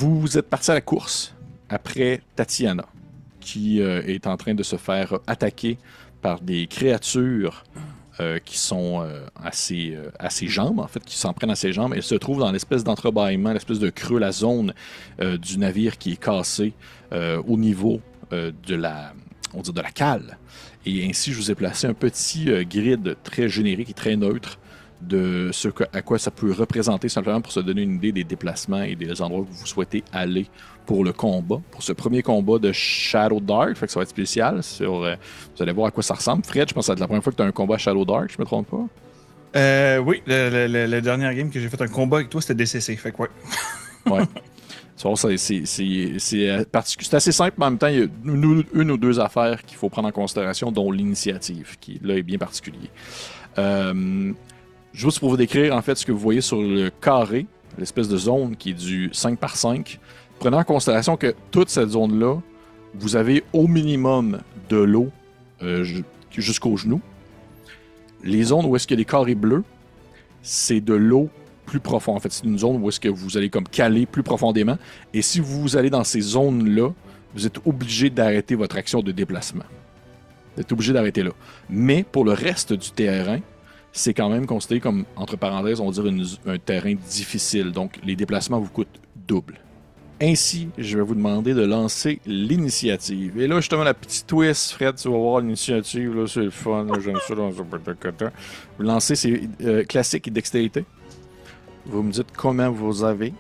Vous êtes parti à la course après Tatiana, qui est en train de se faire attaquer par des créatures qui sont à ses jambes, en fait, qui s'en prennent à ses jambes. Elle se trouve dans l'espèce d'entrebâillement, l'espèce de creux, la zone du navire qui est cassé au niveau de la cale. Et ainsi, je vous ai placé un petit grid très générique et très neutre de ce à quoi ça peut représenter, simplement pour se donner une idée des déplacements et des endroits que vous souhaitez aller pour le combat, pour ce premier combat de Shadow Dark. Fait que ça va être spécial. Vous allez voir à quoi ça ressemble. Fred, je pense que c'est la première fois que tu as un combat à Shadow Dark, je me trompe pas? Oui, le dernier game que j'ai fait un combat avec toi, c'était DCC. Fait que ouais. Ouais. C'est assez simple, mais en même temps, il y a une ou deux affaires qu'il faut prendre en considération, dont l'initiative, qui là est bien particulier. Juste pour vous décrire en fait ce que vous voyez sur le carré, l'espèce de zone qui est du 5 par 5, prenez en considération que toute cette zone-là, vous avez au minimum de l'eau jusqu'aux genoux. Les zones où est-ce qu'il y a des carrés bleus, c'est de l'eau plus profond. En fait, c'est une zone où est-ce que vous allez comme caler plus profondément. Et si vous allez dans ces zones-là, vous êtes obligé d'arrêter votre action de déplacement. Vous êtes obligé d'arrêter là. Mais pour le reste du terrain, c'est quand même considéré comme, entre parenthèses, on va dire un terrain difficile. Donc, les déplacements vous coûtent double. Ainsi, je vais vous demander de lancer l'initiative. Et là, justement, la petite twist, Fred, tu vas voir l'initiative, là, c'est le fun, là, j'aime ça dans un. Vous lancez, c'est classique et dextérité. Vous me dites comment vous avez.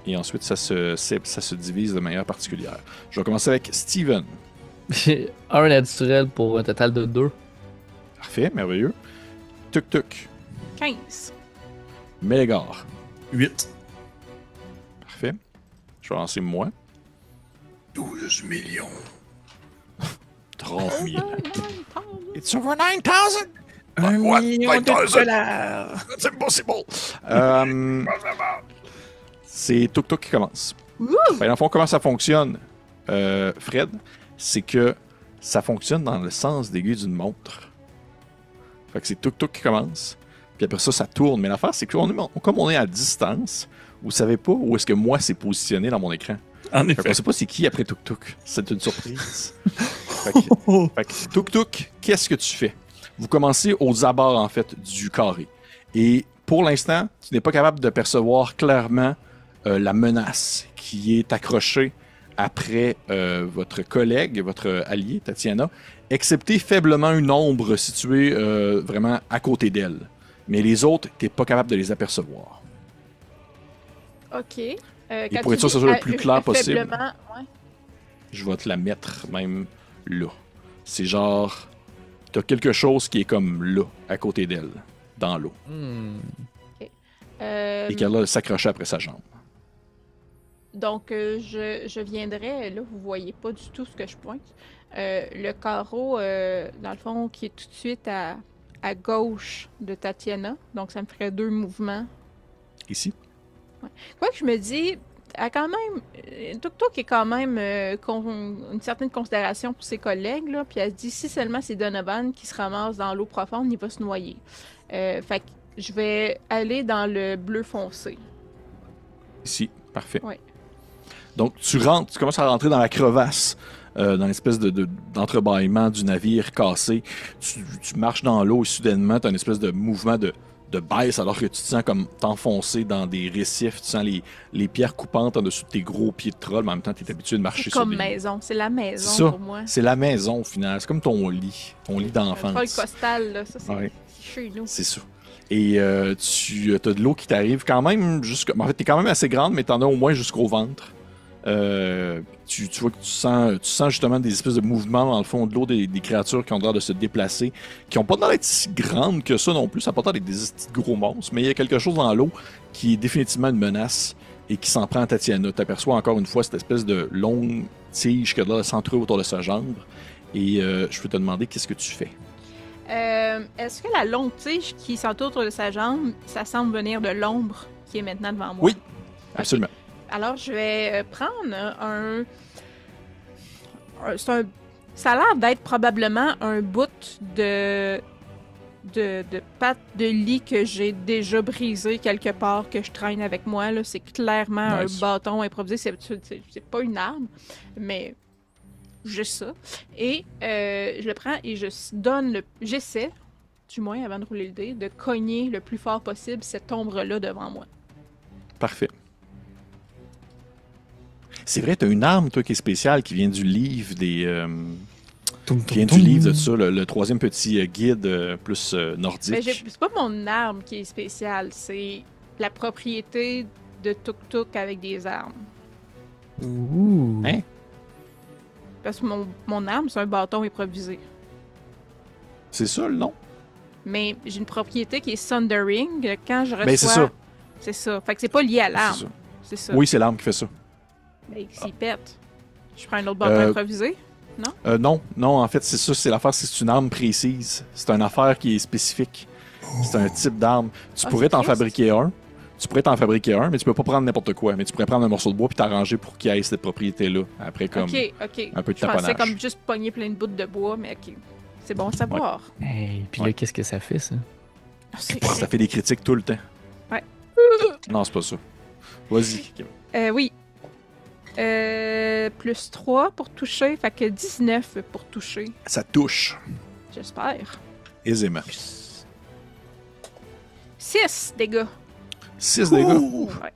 Et ensuite, ça se divise de manière particulière. Je vais commencer avec Steven. J'ai un naturel pour un total de 2. Parfait, merveilleux. Tuk-tuk. 15. Mélégare. 8. Parfait. Je vais lancer moi. 12 millions. 30 000. It's over 9,000! 1 What? million de 9,000? dollars. That's impossible! C'est Tuk-Tuk qui commence. Dans le fond, comment ça fonctionne, Fred, c'est que ça fonctionne dans le sens d'aiguille d'une montre. Fait que c'est Tuk-Tuk qui commence, puis après ça, ça tourne. Mais l'affaire, c'est que comme on est à distance, vous savez pas où est-ce que moi c'est positionné dans mon écran. En effet. Fait qu'on sait pas c'est qui après Tuk-Tuk. C'est une surprise. fait que Tuk-Tuk, qu'est-ce que tu fais? Vous commencez aux abords, en fait, du carré. Et pour l'instant, tu n'es pas capable de percevoir clairement la menace qui est accrochée après votre collègue, votre allié, Tatiana, excepté faiblement une ombre située vraiment à côté d'elle. Mais les autres, tu n'es pas capable de les apercevoir. OK. Et pour être sûr que ce soit le plus clair possible, ouais. je vais te la mettre même là. C'est genre, tu as quelque chose qui est comme là, à côté d'elle, dans l'eau. OK. Et qu'elle a s'accrocher après sa jambe. Donc, je viendrai, là, vous voyez pas du tout ce que je pointe. Le carreau, dans le fond, qui est tout de suite à gauche de Tatiana. Donc, ça me ferait 2 mouvements. Ici. Ouais. Quoi que je me dis, a quand même, Tuk-Tuk est quand même une certaine considération pour ses collègues, là, puis elle se dit, si seulement c'est Donovan qui se ramasse dans l'eau profonde, il va se noyer. Fait que je vais aller dans le bleu foncé. Ici, parfait. Ouais. Donc, tu commences à rentrer dans la crevasse, dans l'espèce d'entrebâillement du navire cassé. Tu marches dans l'eau et soudainement, tu as une espèce de mouvement de baisse alors que tu te sens comme t'enfoncer dans des récifs. Tu sens les pierres coupantes en dessous de tes gros pieds de troll, mais en même temps, tu es habitué de marcher sur Comme des... maison, c'est la maison C'est ça. pour moi. C'est la maison, au final. C'est comme ton lit d'enfance. Troll costal, là, ça c'est Ouais. chez nous. C'est ça. Et tu as de l'eau qui t'arrive quand même jusqu'à... En fait, t'es quand même assez grande, mais t'en as au moins jusqu'au ventre. Tu vois que tu sens justement des espèces de mouvements dans le fond de l'eau, des créatures qui ont l'air de se déplacer, qui n'ont pas l'air d'être si grandes que ça non plus. Ça n'a pas l'air d'être des petits gros monstres, mais il y a quelque chose dans l'eau qui est définitivement une menace et qui s'en prend à Tatiana. Tu aperçois encore une fois cette espèce de longue tige qui a l'air de s'entrouver autour de sa jambe. Et je peux te demander qu'est-ce que tu fais. Est-ce que la longue tige qui s'entoure autour de sa jambe, ça semble venir de l'ombre qui est maintenant devant moi? Oui, absolument. Alors, je vais prendre ça a l'air d'être probablement un bout de de pattes de lit que j'ai déjà brisé quelque part, que je traîne avec moi. Là. C'est clairement Nice. un bâton improvisé. C'est pas une arme, mais juste ça. Et je le prends et je donne le... J'essaie, du moins avant de rouler le dé, de cogner le plus fort possible cette ombre-là devant moi. Parfait. C'est vrai, t'as une arme, toi, qui est spéciale, qui vient du livre des... qui vient du livre de ça, le troisième petit guide plus nordique. Mais c'est pas mon arme qui est spéciale, c'est la propriété de Tuk-Tuk avec des armes. Ouh. Hein? Parce que mon arme, c'est un bâton improvisé. C'est ça, le nom? Mais j'ai une propriété qui est Sundering. Quand je reçois... Ben, c'est ça. C'est ça. Fait que c'est pas lié à C'est l'arme. ça. C'est ça. Oui, c'est l'arme qui fait ça. Mais s'il pète, je prends un autre bâton improvisé. Non, en fait, c'est ça, c'est l'affaire, c'est une arme précise. C'est une affaire qui est spécifique. C'est un type d'arme. Tu pourrais c'est t'en triste. fabriquer un. Tu pourrais t'en fabriquer un, mais tu peux pas prendre n'importe quoi. Mais tu pourrais prendre un morceau de bois puis t'arranger pour qu'il ait cette propriété-là. Après, comme Ok. un peu de Je pensais taponnage. comme juste pogner plein de bouts de bois, mais ok. C'est bon à savoir. Hey, puis Ouais. là, qu'est-ce que ça fait, ça? Ah, c'est- Ça fait des critiques tout le temps. Ouais. Non, c'est pas ça. Vas-y, Kim. Oui. Plus 3 pour toucher, fait que 19 pour toucher, Ça touche j'espère. aisément. 6 dégâts. 6 dégâts. Ouais.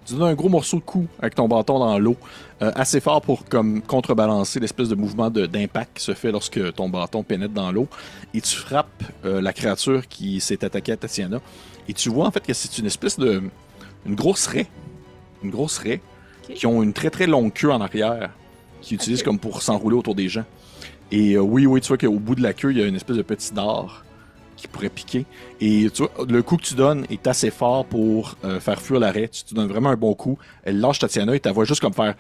Tu donnes un gros morceau de coup avec ton bâton dans l'eau, assez fort pour comme contrebalancer l'espèce de mouvement d'impact qui se fait lorsque ton bâton pénètre dans l'eau. Et tu frappes la créature qui s'est attaquée à Tatiana. Et tu vois en fait que c'est une espèce de... Une grosse raie. Une grosse raie Ok. qui ont une très très longue queue en arrière qui utilisent Ok. comme pour s'enrouler autour des gens. Et oui, tu vois qu'au bout de la queue, il y a une espèce de petit dard qui pourrait piquer. Et tu vois, le coup que tu donnes est assez fort pour faire fuir l'arrêt. Tu te donnes vraiment un bon coup. Elle lâche Tatiana et tu la vois juste comme faire...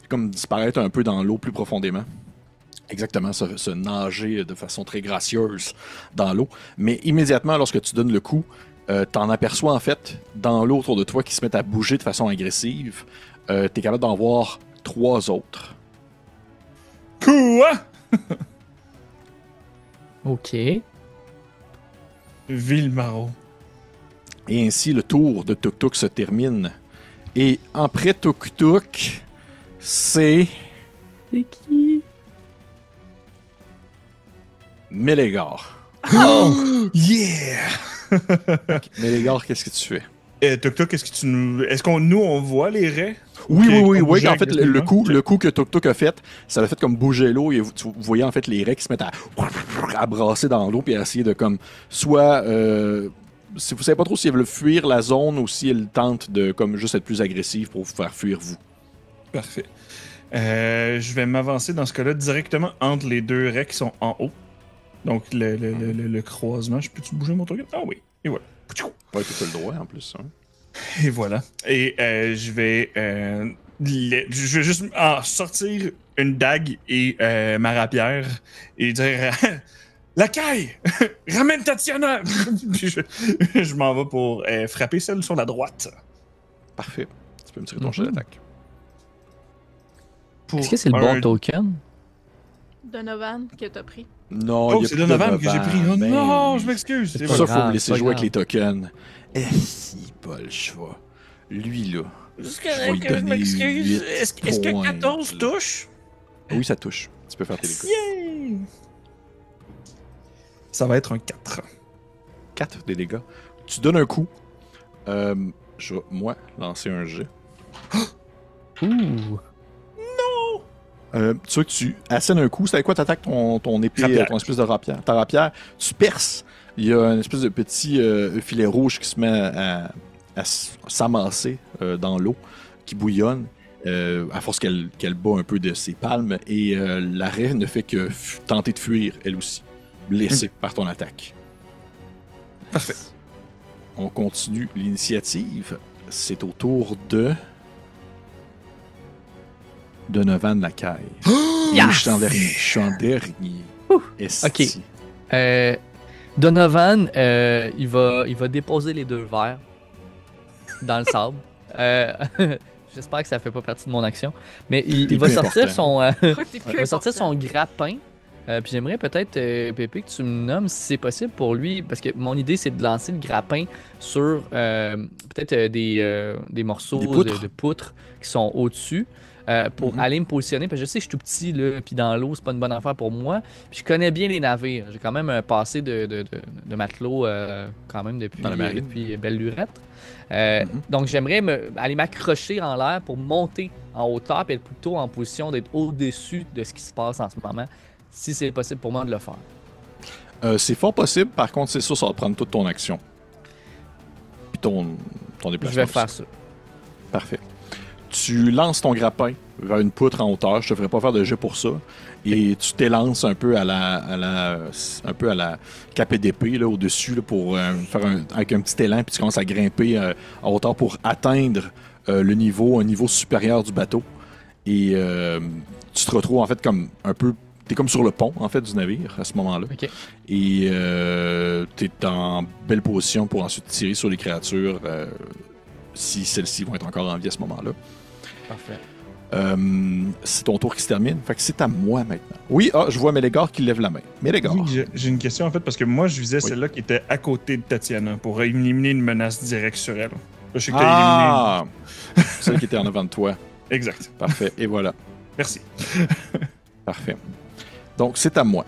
comme disparaître un peu dans l'eau plus profondément. Exactement, se nager de façon très gracieuse dans l'eau. Mais immédiatement, lorsque tu donnes le coup, t'en aperçois en fait dans l'eau autour de toi qui se mettent à bouger de façon agressive. T'es capable d'en voir 3 autres. Quoi? OK. Villemaro. Et ainsi, le tour de Tuk-Tuk se termine. Et après Tuk-Tuk, c'est C'est qui? Mélégar. Oh! Yeah! Mélégar, qu'est-ce que tu fais? Tuk-Tuk, est-ce qu'on nous on voit les raies? Oui, Ok, oui, on oui. bougeait En fait, le agressivement. coup que Tuk-Tuk a fait, ça l'a fait comme bouger l'eau et vous voyez en fait les raies qui se mettent à brasser dans l'eau puis à essayer de comme soit si vous savez pas trop si elles veulent fuir la zone ou si elles tentent de comme juste être plus agressives pour vous faire fuir vous. Parfait. Je vais m'avancer dans ce cas-là directement entre les deux raies qui sont en haut. Donc le croisement. Je peux-tu bouger mon truc? Ah oui. Et voilà. Ouais, tu as le droit en plus. Hein. Et voilà. Et je vais juste sortir une dague et ma rapière et dire la caille! Ramène Tatiana! Puis je m'en vais pour frapper celle sur la droite. Parfait. Tu peux me tirer ton jet d'attaque. Pour Est-ce que c'est le bon token? Donovan que t'as pris. Non, Oh, il y a c'est plus Donovan que j'ai pris. Oh Ben non, oui. je m'excuse. C'est Et Pour pas ça, voilà. faut me grave, laisser pas jouer avec grave. les tokens. Si, pas le choix. Lui, là. C'est Je vais correct lui que je donner m'excuse. 8 Est-ce que points, 14 là. touche? Ah oui, ça touche. Tu peux faire tes dégâts. Yay! Ça va être un 4. 4 des dégâts. Tu donnes un coup. Je vais, moi, lancer un jet. Ouh. Tu vois que tu assènes un coup. C'est avec quoi t'attaques ton épée, Rapière. ton espèce de rapière? Ta rapière, tu perces. Il y a une espèce de petit filet rouge qui se met à s'amasser dans l'eau, qui bouillonne, à force qu'elle bat un peu de ses palmes. Et la raie ne fait que tenter de fuir, elle aussi, blessée par ton attaque. Parfait. On continue l'initiative. C'est au tour de Donovan Lacaille. Yes! Je suis en dernier. Esti. Ok. Donovan, il va déposer les 2 verres dans le sable. J'espère que ça fait pas partie de mon action. Mais il va plus sortir important. son, Je crois que t'es plus il va sortir important. son grappin Puis j'aimerais peut-être, Pépé, que tu me nommes si c'est possible pour lui, parce que mon idée c'est de lancer le grappin sur peut-être des morceaux Des poutres. de poutres qui sont au-dessus. Pour aller me positionner, parce que je sais que je suis tout petit, là, puis dans l'eau, c'est pas une bonne affaire pour moi. Puis je connais bien les navires. J'ai quand même un passé de matelot quand même Dans la marine. depuis belle lurette. Donc j'aimerais aller m'accrocher en l'air pour monter en hauteur et être plutôt en position d'être au-dessus de ce qui se passe en ce moment, si c'est possible pour moi de le faire. C'est fort possible, par contre, c'est sûr, ça va prendre toute ton action. Puis ton déplacement. Je vais aussi. faire ça. Parfait. Tu lances ton grappin vers une poutre en hauteur. Je te ferai pas faire de jet pour ça. Et tu t'élances un peu à la capée d'épée là, au-dessus là, pour faire avec un petit élan. Puis tu commences à grimper en hauteur pour atteindre un niveau supérieur du bateau. Et tu te retrouves en fait comme un peu. T'es comme sur le pont en fait du navire à ce moment-là. Ok. Et t'es en belle position pour ensuite tirer sur les créatures si celles-ci vont être encore en vie à ce moment-là. Parfait. C'est ton tour qui se termine. Fait que c'est à moi maintenant. Oui, je vois Mélégor qui lève la main. Mélégor. Oui, j'ai une question en fait, parce que moi je visais celle-là qui était à côté de Tatiana pour éliminer une menace directe sur elle. Là, je sais que t'as éliminé. Celle qui était en avant de toi. Exact. Parfait. Et voilà. Merci. Parfait. Donc, c'est à moi.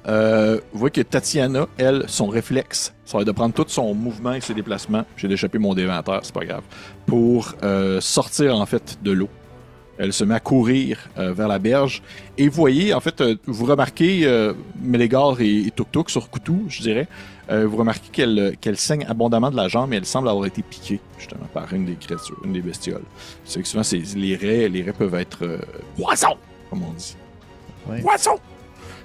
Vous voyez que Tatiana, elle, son réflexe, ça va être de prendre tout son mouvement et ses déplacements. J'ai d'échapper mon déventaire, c'est pas grave. Pour sortir, en fait, de l'eau. Elle se met à courir vers la berge. Et vous voyez, en fait, vous remarquez Mélégor et Tuk-Tuk sur Coutou, je dirais. Vous remarquez qu'elle saigne abondamment de la jambe et elle semble avoir été piquée, justement, par une des créatures, une des bestioles. C'est que souvent, les raies peuvent être poissons, comme on dit. Ouais. Poisson!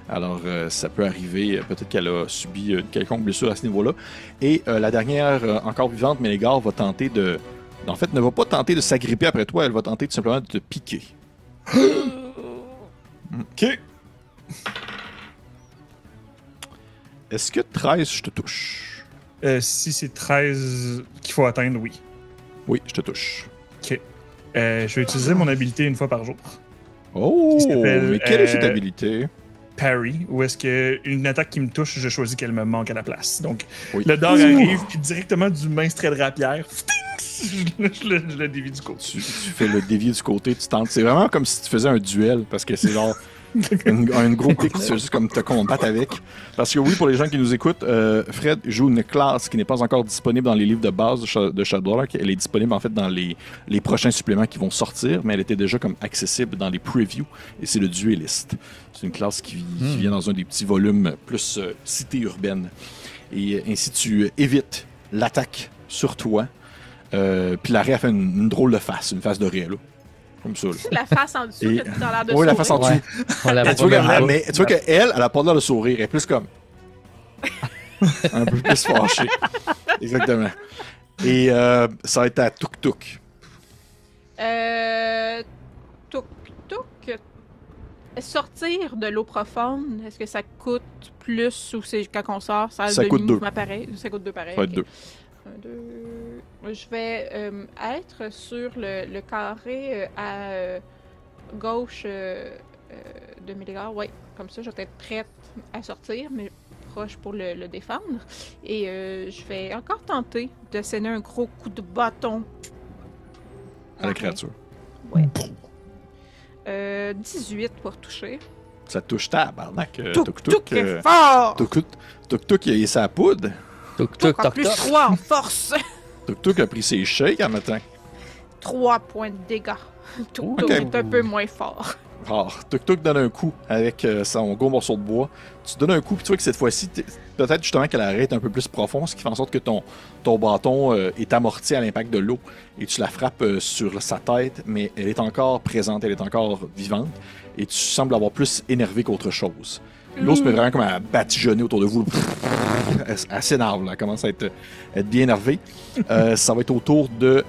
Alors, ça peut arriver. Peut-être qu'elle a subi une quelconque blessure à ce niveau-là. Et la dernière, encore vivante, Mélégor, va tenter de... En fait, ne va pas tenter de s'agripper après toi. Elle va tenter tout simplement de te piquer. Ok. Est-ce que 13, je te touche? Si c'est 13 qu'il faut atteindre, oui. Oui, je te touche. Ok. Je vais utiliser mon habilité une fois par jour. Oh! Qui s'appelle, Mais quelle est cette habilité? Parry, où est-ce qu'une attaque qui me touche, je choisis qu'elle me manque à la place. Donc, Oui. le dard arrive, puis directement du main trait de rapière, je le dévie du côté. Tu fais le dévier du côté, tu tentes. C'est vraiment comme si tu faisais un duel, parce que c'est genre un gros pic, tu fais juste comme te combattre avec. Parce que oui, pour les gens qui nous écoutent, Fred joue une classe qui n'est pas encore disponible dans les livres de base de Shadowlark. Elle est disponible en fait dans les prochains suppléments qui vont sortir, mais elle était déjà comme accessible dans les previews, et c'est le dueliste. C'est une classe qui vient dans un des petits volumes plus cité urbaine. Et ainsi tu évites l'attaque sur toi. Puis la raie a fait une drôle de face, une face de raie, là. Comme ça, là. La face en dessous, Et- que tu as l'air de Oui, la sourire. face en dessous. Ouais. On la Mais voit tu vois même pas. mais tu vois qu'elle, elle a pas l'air de sourire. Elle est plus comme... un peu plus fâchée. Exactement. Et ça va être à Tuk-Tuk. Tuk-tuk. Sortir de l'eau profonde, est-ce que ça coûte plus ou c'est quand on sort, ça a Ça le coûte demi-mouvement pareil? Ça coûte 2 pareil. Ça va être ok. 2. 1, 2. Je vais être sur le carré à gauche de Mélégor. Ouais, comme ça, je vais être prête à sortir, mais proche pour le défendre. Et je vais encore tenter de sonner un gros coup de bâton. À la créature. Ouais. 18 pour toucher. Ça touche tabarnak. Tuk-tuk est fort! Tuk-Tuk, il a sa poudre. Toc, toc, En toc, plus toc. 3 en force. Tuk-Tuk a pris ses shakes en matin. 3 points de dégâts. Tuk-tuk Ok. est un peu moins fort. Rare. Tuk-Tuk donne un coup avec son gros morceau de bois. Tu donnes un coup, puis tu vois que cette fois-ci, peut-être justement qu'elle arrête un peu plus profond, ce qui fait en sorte que ton bâton est amorti à l'impact de l'eau et tu la frappes sur sa tête, mais elle est encore présente, elle est encore vivante et tu sembles avoir plus énervé qu'autre chose. L'eau se met vraiment comme à batigeonner autour de vous. Elle s'énerve, là. Elle commence à être bien énervée. Ça va être au tour de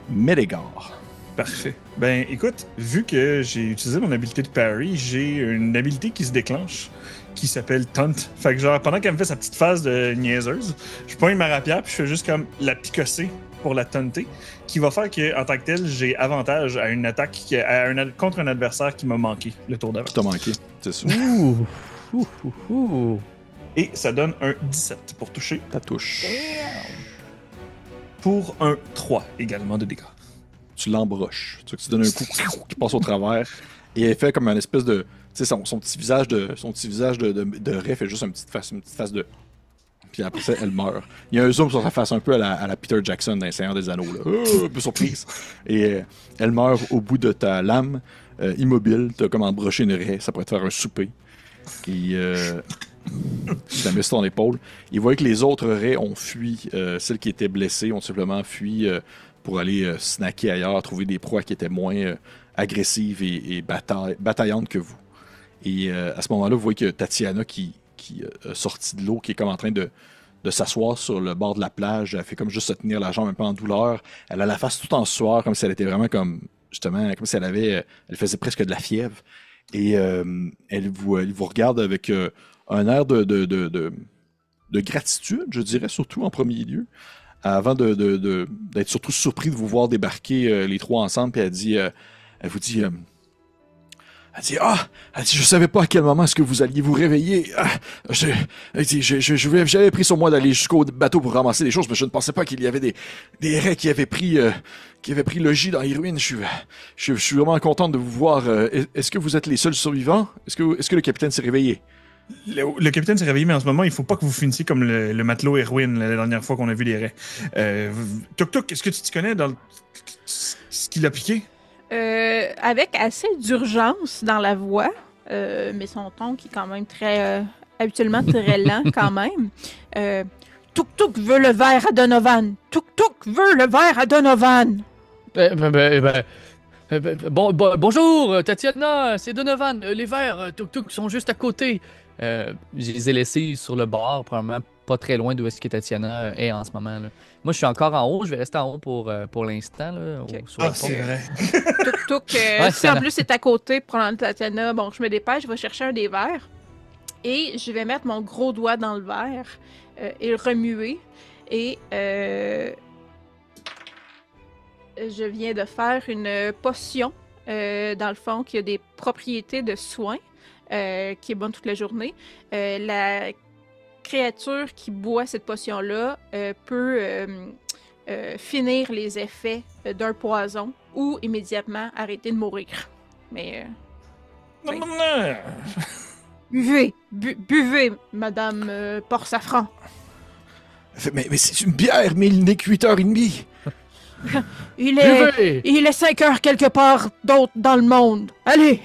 Mélégor. Parfait. Ben, écoute, vu que j'ai utilisé mon habilité de parry, j'ai une habilité qui se déclenche qui s'appelle Taunt. Fait que genre, pendant qu'elle me fait sa petite phase de niaiseuse, je pointe ma rapière puis je fais juste comme la picosser pour la taunter, qui va faire qu'en tant que tel, j'ai avantage à une attaque contre un adversaire qui m'a manqué le tour d'avant. Qui t'a manqué, c'est ça. Ouh. Et ça donne un 17 pour toucher. Ta touche. Pour un 3 également de dégâts. Tu l'embroches. Tu donnes un coup qui passe au travers. Et elle fait comme un espèce de. Tu sais, son petit visage de Ray fait juste une petite face de. Puis après ça, elle meurt. Il y a un zoom sur sa face un peu à la Peter Jackson dans Les Seigneurs des Anneaux. Là. Un peu surprise. Et elle meurt au bout de ta lame, immobile. T'as comme embroché une raie. Ça pourrait te faire un souper. Et tu la mets sur ton épaule. Il voit que les autres raies ont fui. Celles qui étaient blessées ont simplement fui pour aller snacker ailleurs, trouver des proies qui étaient moins agressives et bataillantes que vous. Et à ce moment-là, vous voyez que Tatiana qui est sortie de l'eau, qui est comme en train de s'asseoir sur le bord de la plage. Elle fait comme juste se tenir la jambe un peu en douleur. Elle a la face tout en sueur, comme si elle était vraiment comme, justement, comme si elle faisait presque de la fièvre. Et elle vous regarde avec un air de gratitude, je dirais, surtout en premier lieu, avant d'être surtout surpris de vous voir débarquer les trois ensemble. Puis elle vous dit... Elle dit, je savais pas à quel moment est-ce que vous alliez vous réveiller. J'avais pris sur moi d'aller jusqu'au bateau pour ramasser des choses, mais je ne pensais pas qu'il y avait des raies qui avaient pris logis dans les ruines. Je suis vraiment content de vous voir. Est-ce que vous êtes les seuls survivants? Est-ce que le capitaine s'est réveillé? Le capitaine s'est réveillé, mais en ce moment, il faut pas que vous finissiez comme le matelot Erwin la dernière fois qu'on a vu les raies. Tuk-Tuk, est-ce que tu te connais dans ce qu'il a piqué? Avec assez d'urgence dans la voix, mais son ton qui est quand même habituellement très lent quand même. Tuk-Tuk veut le verre à Donovan. Tuk-Tuk veut le verre à Donovan. Bonjour, Tatiana, c'est Donovan. Les verres, Tuk-Tuk sont juste à côté. Je les ai laissés sur le bord, probablement pas très loin d'où est-ce que Tatiana est en ce moment. Là. Moi, je suis encore en haut. Je vais rester en haut pour l'instant. Là, okay. C'est vrai. Tuk-Tuk, si en plus c'est à côté, prendre Tatiana, bon, je me dépêche, je vais chercher un des verres. Et je vais mettre mon gros doigt dans le verre et le remuer. Et je viens de faire une potion, dans le fond, qui a des propriétés de soins, qui est bonne toute la journée. La créature qui boit cette potion-là peut finir les effets d'un poison ou immédiatement arrêter de mourir. Mais... Non. Buvez, Madame Port-Safran. Mais c'est une bière, mais il n'est que 8h30. Il est 5 heures quelque part d'autre dans le monde. Allez!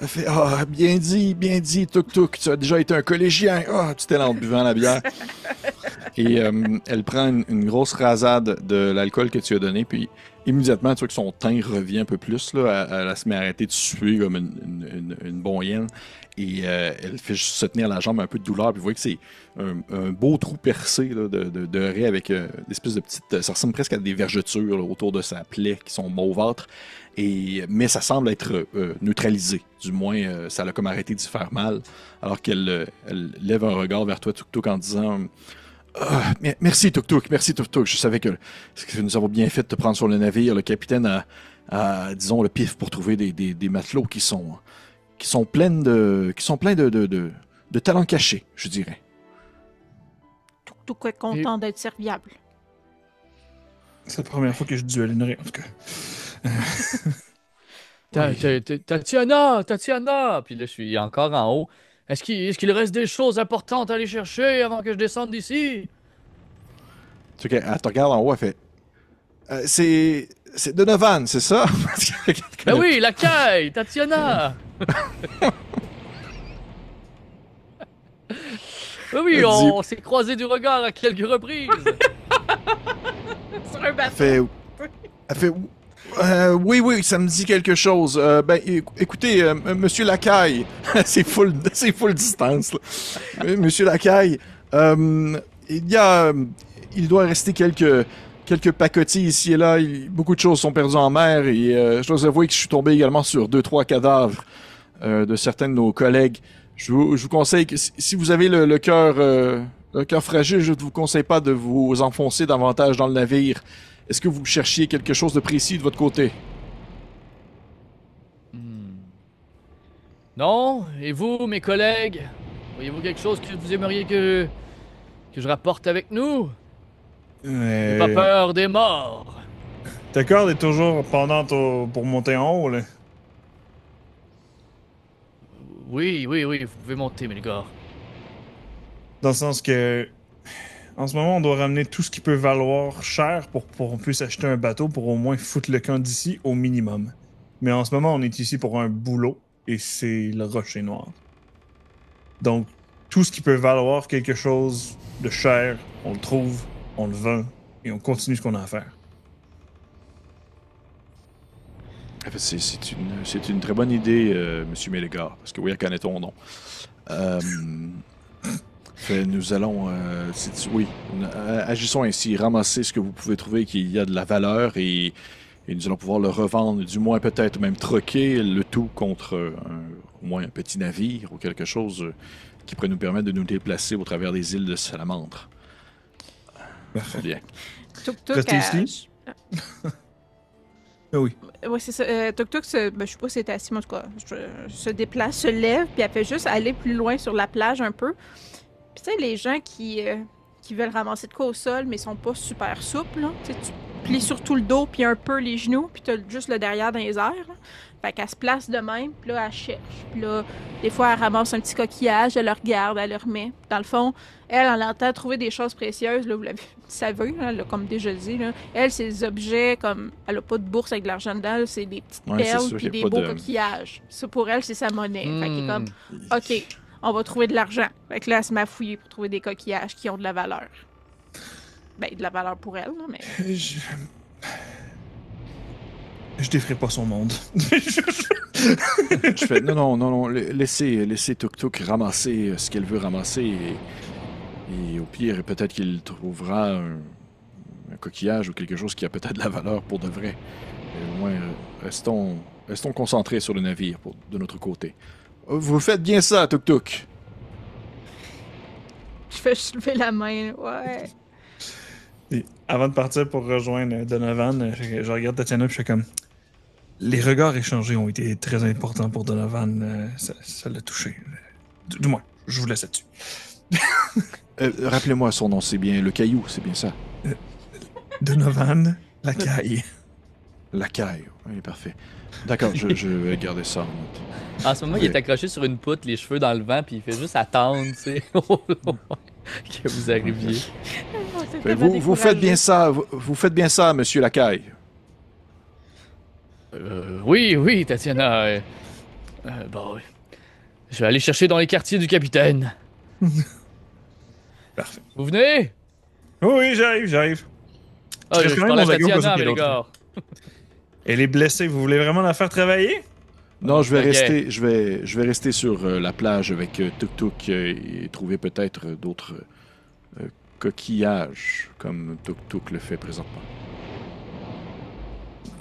Elle fait bien dit, Tuk-Tuk, tu as déjà été un collégien. Tu t'es là en buvant la bière. Et elle prend une grosse rasade de l'alcool que tu as donné, puis immédiatement, tu vois que son teint revient un peu plus. Là, elle se met à arrêter de suer comme une bonne hyène. Et elle fait juste se tenir la jambe un peu de douleur. Puis vous voyez que c'est un beau trou percé là, de raie avec des espèces de petites... Ça ressemble presque à des vergetures là, autour de sa plaie qui sont mauvâtres. Mais ça semble être neutralisé. Du moins, ça l'a comme arrêté d'y faire mal. Alors qu'elle lève un regard vers toi, Tuk-Tuk, en disant... merci Tuk-Tuk, merci Tuk-Tuk. Je savais que nous avons bien fait de te prendre sur le navire. Le capitaine a disons, le pif pour trouver des matelots qui sont pleins de talents cachés, je dirais. Tuk-Tuk est content d'être serviable. C'est la première fois que je duelinerai, en tout cas. Tatiana! Puis là, je suis encore en haut. Est-ce qu'il reste des choses importantes à aller chercher avant que je descende d'ici? Tu sais, elle te regarde en haut, elle fait... c'est Donovan, c'est ça? Ben oui, la caille! Tatiana! Oui, on s'est croisés du regard à quelques reprises. Sur un bateau. Elle fait oui, ça me dit quelque chose. Écoutez, Monsieur Lacaille, c'est full distance. Là. Monsieur Lacaille, il doit rester quelques pacotilles ici et là. Beaucoup de choses sont perdues en mer et je dois avouer que je suis tombé également sur 2-3 cadavres de certains de nos collègues. Je vous conseille que si vous avez le cœur fragile, je ne vous conseille pas de vous enfoncer davantage dans le navire. Est-ce que vous cherchiez quelque chose de précis de votre côté? Non? Et vous, mes collègues? Voyez-vous quelque chose que vous aimeriez que je rapporte avec nous? J'ai pas peur des morts. Ta corde est toujours pendante pour monter en haut, là. Oui, vous pouvez monter, Melgor. Dans le sens que, en ce moment, on doit ramener tout ce qui peut valoir cher pour qu'on puisse acheter un bateau pour au moins foutre le camp d'ici au minimum. Mais en ce moment, on est ici pour un boulot et c'est le rocher noir. Donc, tout ce qui peut valoir quelque chose de cher, on le trouve, on le vend et on continue ce qu'on a à faire. En fait, c'est une très bonne idée, Monsieur Melgar, parce que oui, elle connaît ton nom. Nous allons, oui, agissons ainsi, ramasser ce que vous pouvez trouver qu'il y a de la valeur et nous allons pouvoir le revendre, du moins peut-être même troquer le tout contre au moins un petit navire ou quelque chose qui pourrait nous permettre de nous déplacer au travers des îles de Salamandre. Parfait. Bien. Tuk-tuk, Restez ici? Ah oui. Ouais, c'est ça. Tuk-tuk, je sais pas si c'est assis, mais en tout cas, se déplace, se lève, puis elle fait juste aller plus loin sur la plage un peu. Puis tu sais, les gens qui veulent ramasser de quoi au sol, mais sont pas super souples, là. Tu sais, tu plies surtout le dos, puis un peu les genoux, puis t'as juste le derrière dans les airs, là. Fait qu'elle se place de même, puis là, elle cherche. Puis là, des fois, elle ramasse un petit coquillage, elle le regarde, elle le remet. Dans le fond, elle entend trouver des choses précieuses, là, vous l'avez savez, là, elle a comme déjà dit, là. Elle, c'est des objets comme... Elle a pas de bourse avec de l'argent dedans, c'est des petites perles, puis des beaux coquillages. Ça, pour elle, c'est sa monnaie. Fait qu'elle est comme, OK, on va trouver de l'argent. Fait que là, elle se met à fouiller pour trouver des coquillages qui ont de la valeur. Ben, de la valeur pour elle, là, mais... Je déferai pas son monde. Je fais, non, laissez Tuk-Tuk ramasser ce qu'elle veut ramasser et au pire, peut-être qu'il trouvera un coquillage ou quelque chose qui a peut-être de la valeur pour de vrai. Et au moins, restons concentrés sur le navire de notre côté. Vous faites bien ça, Tuk-Tuk. Je fais lever la main, ouais. Et avant de partir pour rejoindre Donovan, je regarde Tatiana et je fais comme... Les regards échangés ont été très importants pour Donovan. Ça l'a touché. Du moins, je vous laisse là-dessus. Rappelez-moi son nom, c'est bien le Caillou, c'est bien ça. Donovan Lacaille. Lacaille, oui, parfait. D'accord, je vais garder ça en note. En ce moment, il est accroché sur une poutre, les cheveux dans le vent, puis il fait juste attendre, tu sais, que vous arriviez. Vous faites bien ça, vous faites bien ça, Monsieur Lacaille. Oui, Tatiana. Bon, oui. Je vais aller chercher dans les quartiers du capitaine. Parfait. Vous venez? Oui, j'arrive. Ah, je parle à Tatiana, mais les gars. Elle est blessée, vous voulez vraiment la faire travailler? Non, je vais rester sur la plage avec Tuk-Tuk et trouver peut-être d'autres coquillages comme Tuk-Tuk le fait présentement.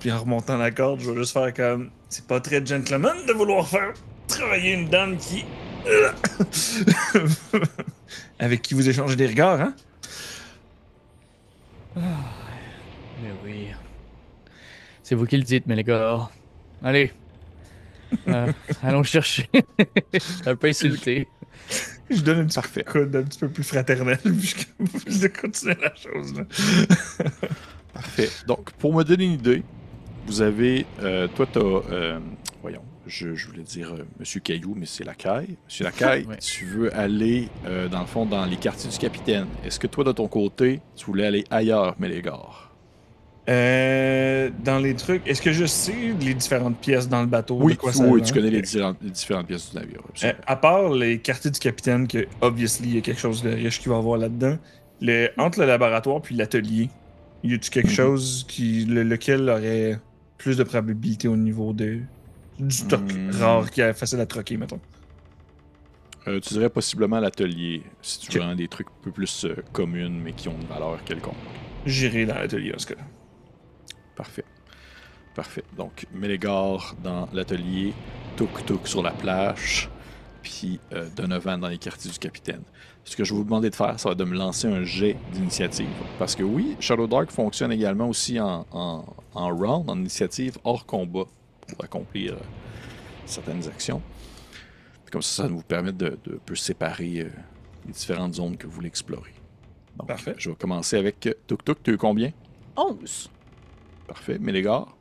Puis en remontant la corde, je vais juste faire comme... C'est pas très gentleman de vouloir faire travailler une dame qui... avec qui vous échangez des regards, hein? Mais oui. C'est vous qui le dites, mais les gars. Allez. Allons chercher. Un peu insulté. Je donne un petit coude un petit peu plus fraternel, puis je continue la chose, là. Parfait. Donc, pour me donner une idée, vous avez... toi, t'as... voyons, je voulais dire Monsieur Caillou, mais c'est Lacaille. Monsieur Lacaille, Ouais. tu veux aller, dans le fond, dans les quartiers du capitaine. Est-ce que toi, de ton côté, tu voulais aller ailleurs, Mélégare? Dans les trucs, est-ce que je sais les différentes pièces dans le bateau? Oui, oui, tu connais les différentes pièces du navire. À part les quartiers du capitaine, que, obviously, il y a quelque chose de riche qui va avoir là-dedans, entre le laboratoire puis l'atelier, y a-tu quelque chose lequel aurait plus de probabilité au niveau du stock rare qui est facile à troquer, mettons? Tu dirais possiblement l'atelier, si tu veux vraiment des trucs un peu plus communs, mais qui ont une valeur quelconque. J'irai dans l'atelier, en ce cas. Parfait. Donc, Mélégare dans l'atelier, Tuk-Tuk sur la plage, puis Donovan dans les quartiers du capitaine. Ce que je vais vous demander de faire, ça va de me lancer un jet d'initiative. Parce que oui, Shadow Dark fonctionne également aussi en round, en initiative hors combat, pour accomplir certaines actions. Comme ça vous permet de peu séparer les différentes zones que vous voulez explorer. Donc, Parfait. je vais commencer avec Tuk Tuk. Tu as eu combien? 11. Parfait. Mélégard?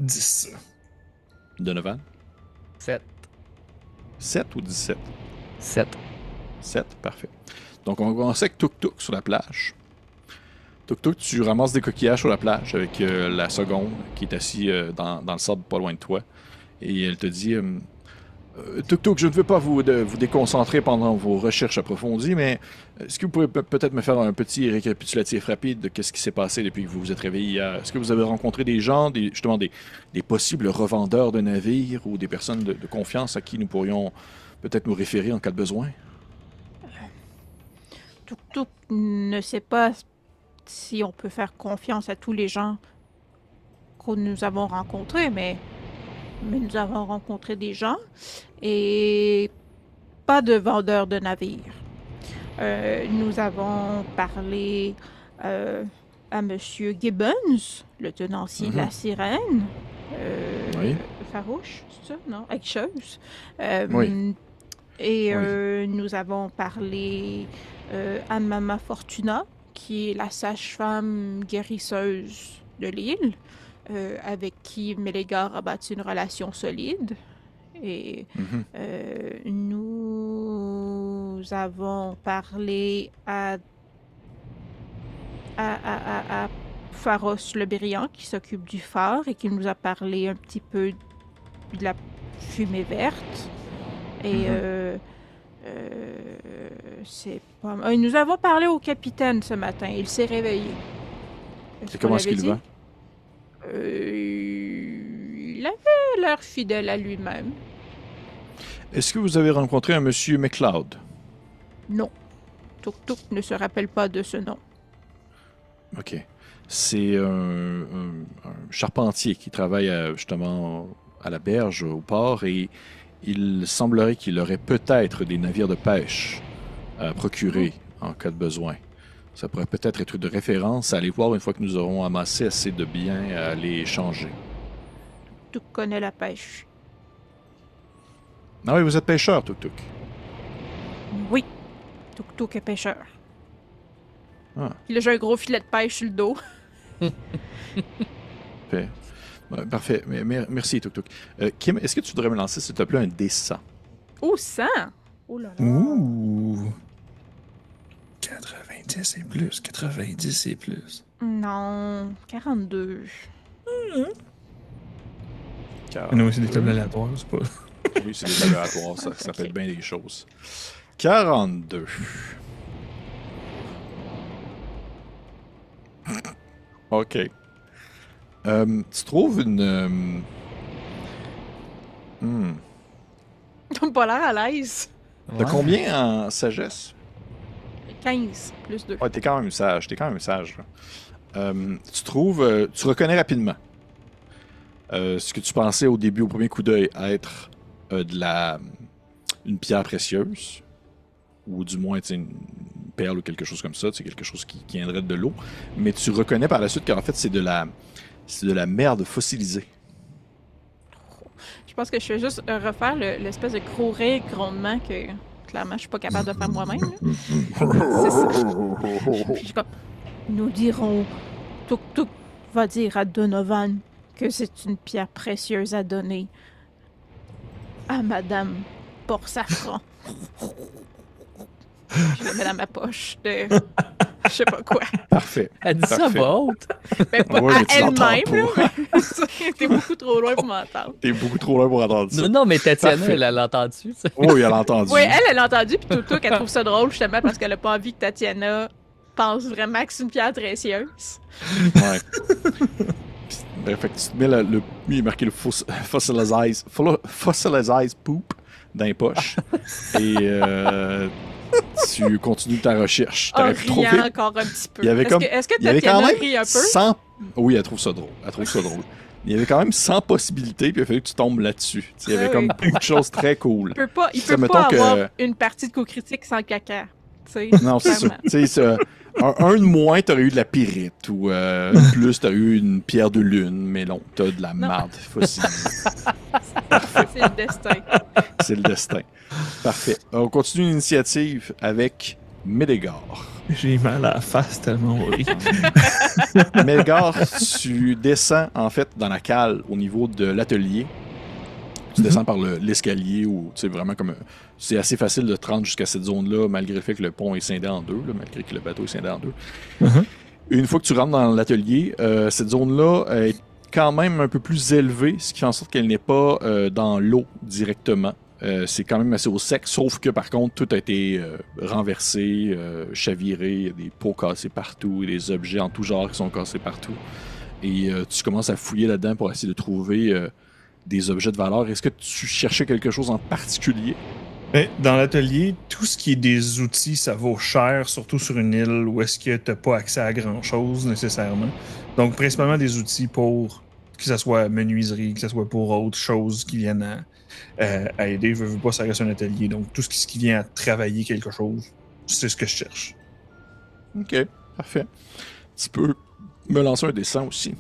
10. Donovan? 7. 7 ou 17? 7. 7, parfait. Donc, on va commencer avec Tuk Tuk sur la plage. Tuk Tuk, tu ramasses des coquillages sur la plage avec la seconde qui est assise dans le sable pas loin de toi. Et elle te dit Tuk Tuk, je ne veux pas vous déconcentrer pendant vos recherches approfondies, mais est-ce que vous pouvez peut-être me faire un petit récapitulatif rapide de ce qui s'est passé depuis que vous vous êtes réveillé hier? Est-ce que vous avez rencontré des gens, justement des possibles revendeurs de navires ou des personnes de confiance à qui nous pourrions peut-être nous référer en cas de besoin? Tuk Tuk ne sait pas si on peut faire confiance à tous les gens que nous avons rencontrés, mais nous avons rencontré des gens et pas de vendeurs de navires. Nous avons parlé à Monsieur Gibbons, le tenancier de la sirène. Oui. Farouche, c'est ça? Non, Aiguecheuse. Oui. Et Oui. nous avons parlé à Mama Fortuna, qui est la sage-femme guérisseuse de l'île, avec qui Mélégard a bâti une relation solide. Et nous avons parlé à Pharos le Brillant, qui s'occupe du phare et qui nous a parlé un petit peu de la fumée verte. Et c'est pas... nous avons parlé au capitaine ce matin. Il s'est réveillé. Et comment est-ce qu'il va? Il avait l'air fidèle à lui-même. Est-ce que vous avez rencontré un monsieur McLeod? Non. Tuk Tuk ne se rappelle pas de ce nom. OK. C'est un charpentier qui travaille justement à la berge, au port, et il semblerait qu'il aurait peut-être des navires de pêche à procurer en cas de besoin. Ça pourrait peut-être être de référence à aller voir une fois que nous aurons amassé assez de biens à les échanger. Tuk connaît la pêche. Ah oui, vous êtes pêcheur, Tuk Tuk. Oui. Tuk Tuk est pêcheur. Ah. Il a j'ai un gros filet de pêche sur le dos. Parfait. Ouais, parfait. Merci, Tuk Tuk. Kim, est-ce que tu voudrais me lancer, s'il te plaît, un D100? Oh, 100! Oh là là. Ouh! 90 et plus, 90 et plus. Non, 42. Non, c'est des tables aléatoires, c'est pas... Oui, c'est des aléatoires, ça fait bien des choses. 42. OK. Tu trouves une... T'as pas l'air à l'aise. T'as combien en sagesse? 15 plus 2. Ouais, t'es quand même sage, là. Tu trouves... tu reconnais rapidement ce que tu pensais au début, au premier coup d'œil, être une pierre précieuse, ou du moins une perle ou quelque chose comme ça, quelque chose qui viendrait de l'eau, mais tu reconnais par la suite qu'en fait c'est de la merde fossilisée. Je pense que je vais juste refaire l'espèce de gros rire grondement que clairement je suis pas capable de faire moi-même. C'est ça. Je suis comme, nous dirons, Tuk Tuk va dire à Donovan que c'est une pierre précieuse à donner à Madame Port-Safran. Je la mets dans ma poche de... je sais pas quoi. Parfait. Elle dit ça à voix haute. Ben, pas Ouais, à mais tu l'entends elle-même, pas. là. Mais t'es beaucoup trop loin pour m'entendre. T'es beaucoup trop loin pour entendre ça. Non, mais Tatiana, Parfait. elle l'a entendu. Ça. Oui, elle a entendu. Oui, elle l'a entendu, puis tout qu'elle trouve ça drôle, justement, parce qu'elle a pas envie que Tatiana pense vraiment que c'est une pierre précieuse. Ouais. Ben, fait que tu te mets lui, il est marqué le fossilized poop dans les poches. Et tu continues ta recherche. En T'aurais pu trouver. riant encore un petit peu. Il y avait comme- Est-ce que Il y avait quand Tatiana même rit un peu? 100... Oui, elle trouve ça drôle. Il y avait quand même 100 possibilités, puis il a fallu que tu tombes là-dessus. Il y avait Ah comme oui. beaucoup de choses très cool. Il Ça, peut mettons pas que- avoir une partie de co-critique sans caca. Tu sais, Non, c'est sûr. clairement. Tu sais, un de moins, t'aurais eu de la pyrite, ou plus, t'aurais eu une pierre de lune, mais non, t'as de la marde fossilisée. C'est le destin. C'est le destin. Parfait. On continue l'initiative avec Médégor. J'ai mal à la face tellement horrible. Médégor, tu descends en fait dans la cale au niveau de l'atelier. Tu descends par l'escalier où c'est vraiment comme. C'est assez facile de te rendre jusqu'à cette zone-là, malgré le fait que le pont est scindé en deux, là, malgré que le bateau est scindé en deux. Une fois que tu rentres dans l'atelier, cette zone-là est quand même un peu plus élevée, ce qui fait en sorte qu'elle n'est pas dans l'eau directement. C'est quand même assez au sec, sauf que par contre, tout a été renversé, chaviré, il y a des pots cassés partout, et des objets en tout genre qui sont cassés partout. Et tu commences à fouiller là-dedans pour essayer de trouver des objets de valeur. Est-ce que tu cherchais quelque chose en particulier? Mais dans l'atelier, tout ce qui est des outils, ça vaut cher, surtout sur une île où est-ce que t'as pas accès à grand-chose nécessairement. Donc, principalement des outils pour que ce soit menuiserie, que ce soit pour autre chose qui viennent à aider. Je veux pas, ça reste un atelier. Donc, tout ce qui vient à travailler quelque chose, c'est ce que je cherche. Ok, parfait. Tu peux me lancer un dessin aussi.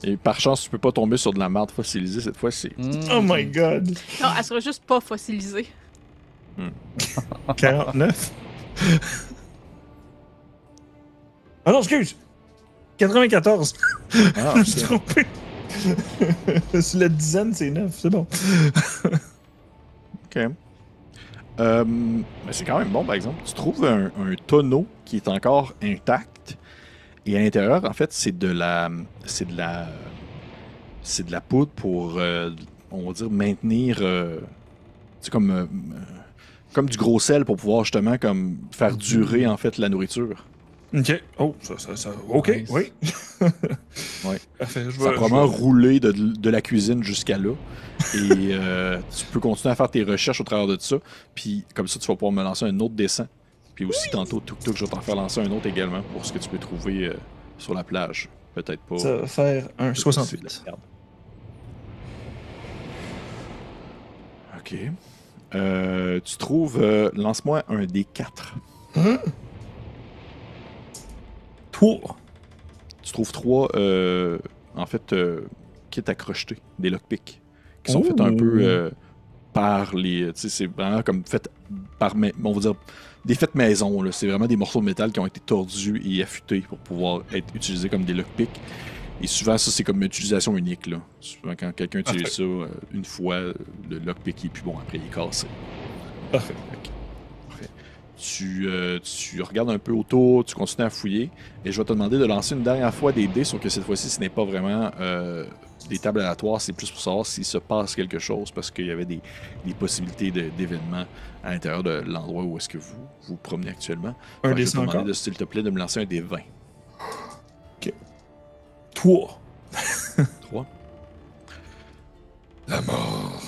Et par chance, tu peux pas tomber sur de la merde fossilisée cette fois-ci. Oh my god! Non, elle sera juste pas fossilisée. 49. Ah non, excuse! 94. Ah, Je me suis trompé. Sur la dizaine, c'est 9, c'est bon. Ok. Mais c'est quand même bon, par exemple. Tu trouves un tonneau qui est encore intact. Et à l'intérieur, en fait, c'est de la poudre pour, on va dire, maintenir, c'est comme du gros sel pour pouvoir justement comme faire durer en fait la nourriture. Ok. Oh, ça. Ok, Nice. oui. Ouais. Parfait, Ça a probablement roulé de la cuisine jusqu'à là. Et tu peux continuer à faire tes recherches au travers de ça. Puis comme ça, tu vas pouvoir me lancer un autre dessin. Puis aussi, tantôt, je vais t'en faire lancer un autre également pour ce que tu peux trouver sur la plage. Peut-être pas. Ça va faire un 68. Ok. Tu trouves. Lance-moi un D4. Tour. Tu trouves 3, en fait, kits à crocheter, des lockpicks, qui sont faits un peu par les. Tu sais, c'est vraiment comme fait par. On va dire. Des faits maison, là. C'est vraiment des morceaux de métal qui ont été tordus et affûtés pour pouvoir être utilisés comme des lockpicks. Et souvent, ça, c'est comme une utilisation unique, là. Souvent, quand quelqu'un utilise ça une fois, le lockpick est plus bon, après il est cassé. Parfait. Parfait. Tu regardes un peu autour, tu continues à fouiller, et je vais te demander de lancer une dernière fois des dés, sauf que cette fois-ci, ce n'est pas vraiment des tables aléatoires, c'est plus pour savoir s'il se passe quelque chose, parce qu'il y avait des possibilités d'événements à l'intérieur de l'endroit où est-ce que vous vous promenez actuellement. Un Je des vais te demander, 50. s'il te plaît, de me lancer un des 20. Tour. 3. La mort.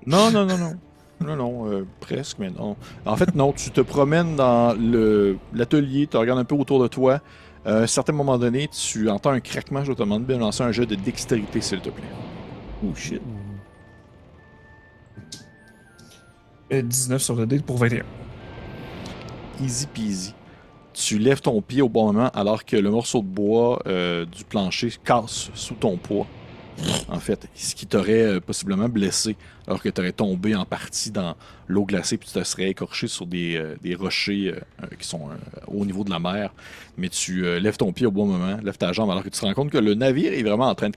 Non, presque, mais non. En fait, non, tu te promènes dans l'atelier, tu regardes un peu autour de toi. À un certain moment donné, tu entends un craquement. Je vais te demander de lancer un jeu de dextérité, s'il te plaît. Oh shit. 19 sur le dé pour 21. Easy peasy. Tu lèves ton pied au bon moment alors que le morceau de bois du plancher casse sous ton poids. En fait, ce qui t'aurait possiblement blessé alors que tu aurais tombé en partie dans l'eau glacée puis tu te serais écorché sur des rochers qui sont au niveau de la mer. Mais tu lèves ton pied au bon moment, lèves ta jambe alors que tu te rends compte que le navire est vraiment en train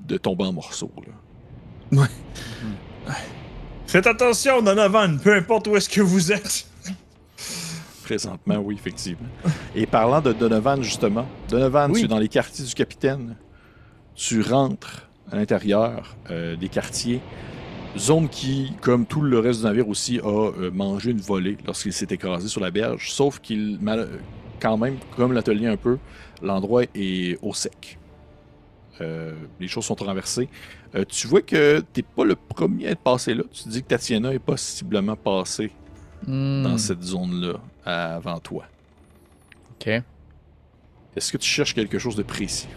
de tomber en morceaux. Là. Faites attention, Donovan, peu importe où est-ce que vous êtes. Présentement, oui, effectivement. Et parlant de Donovan, justement, Donovan, Oui. tu es dans les quartiers du capitaine. Tu rentres à l'intérieur des quartiers. Zone qui, comme tout le reste du navire aussi, a mangé une volée lorsqu'il s'est écrasé sur la berge. Sauf qu'il, quand même, comme l'atelier un peu, l'endroit est au sec. Les choses sont renversées. Tu vois que t'es pas le premier à être passé là. Tu te dis que Tatiana est possiblement passée dans cette zone-là avant toi. Ok. Est-ce que tu cherches quelque chose de précis?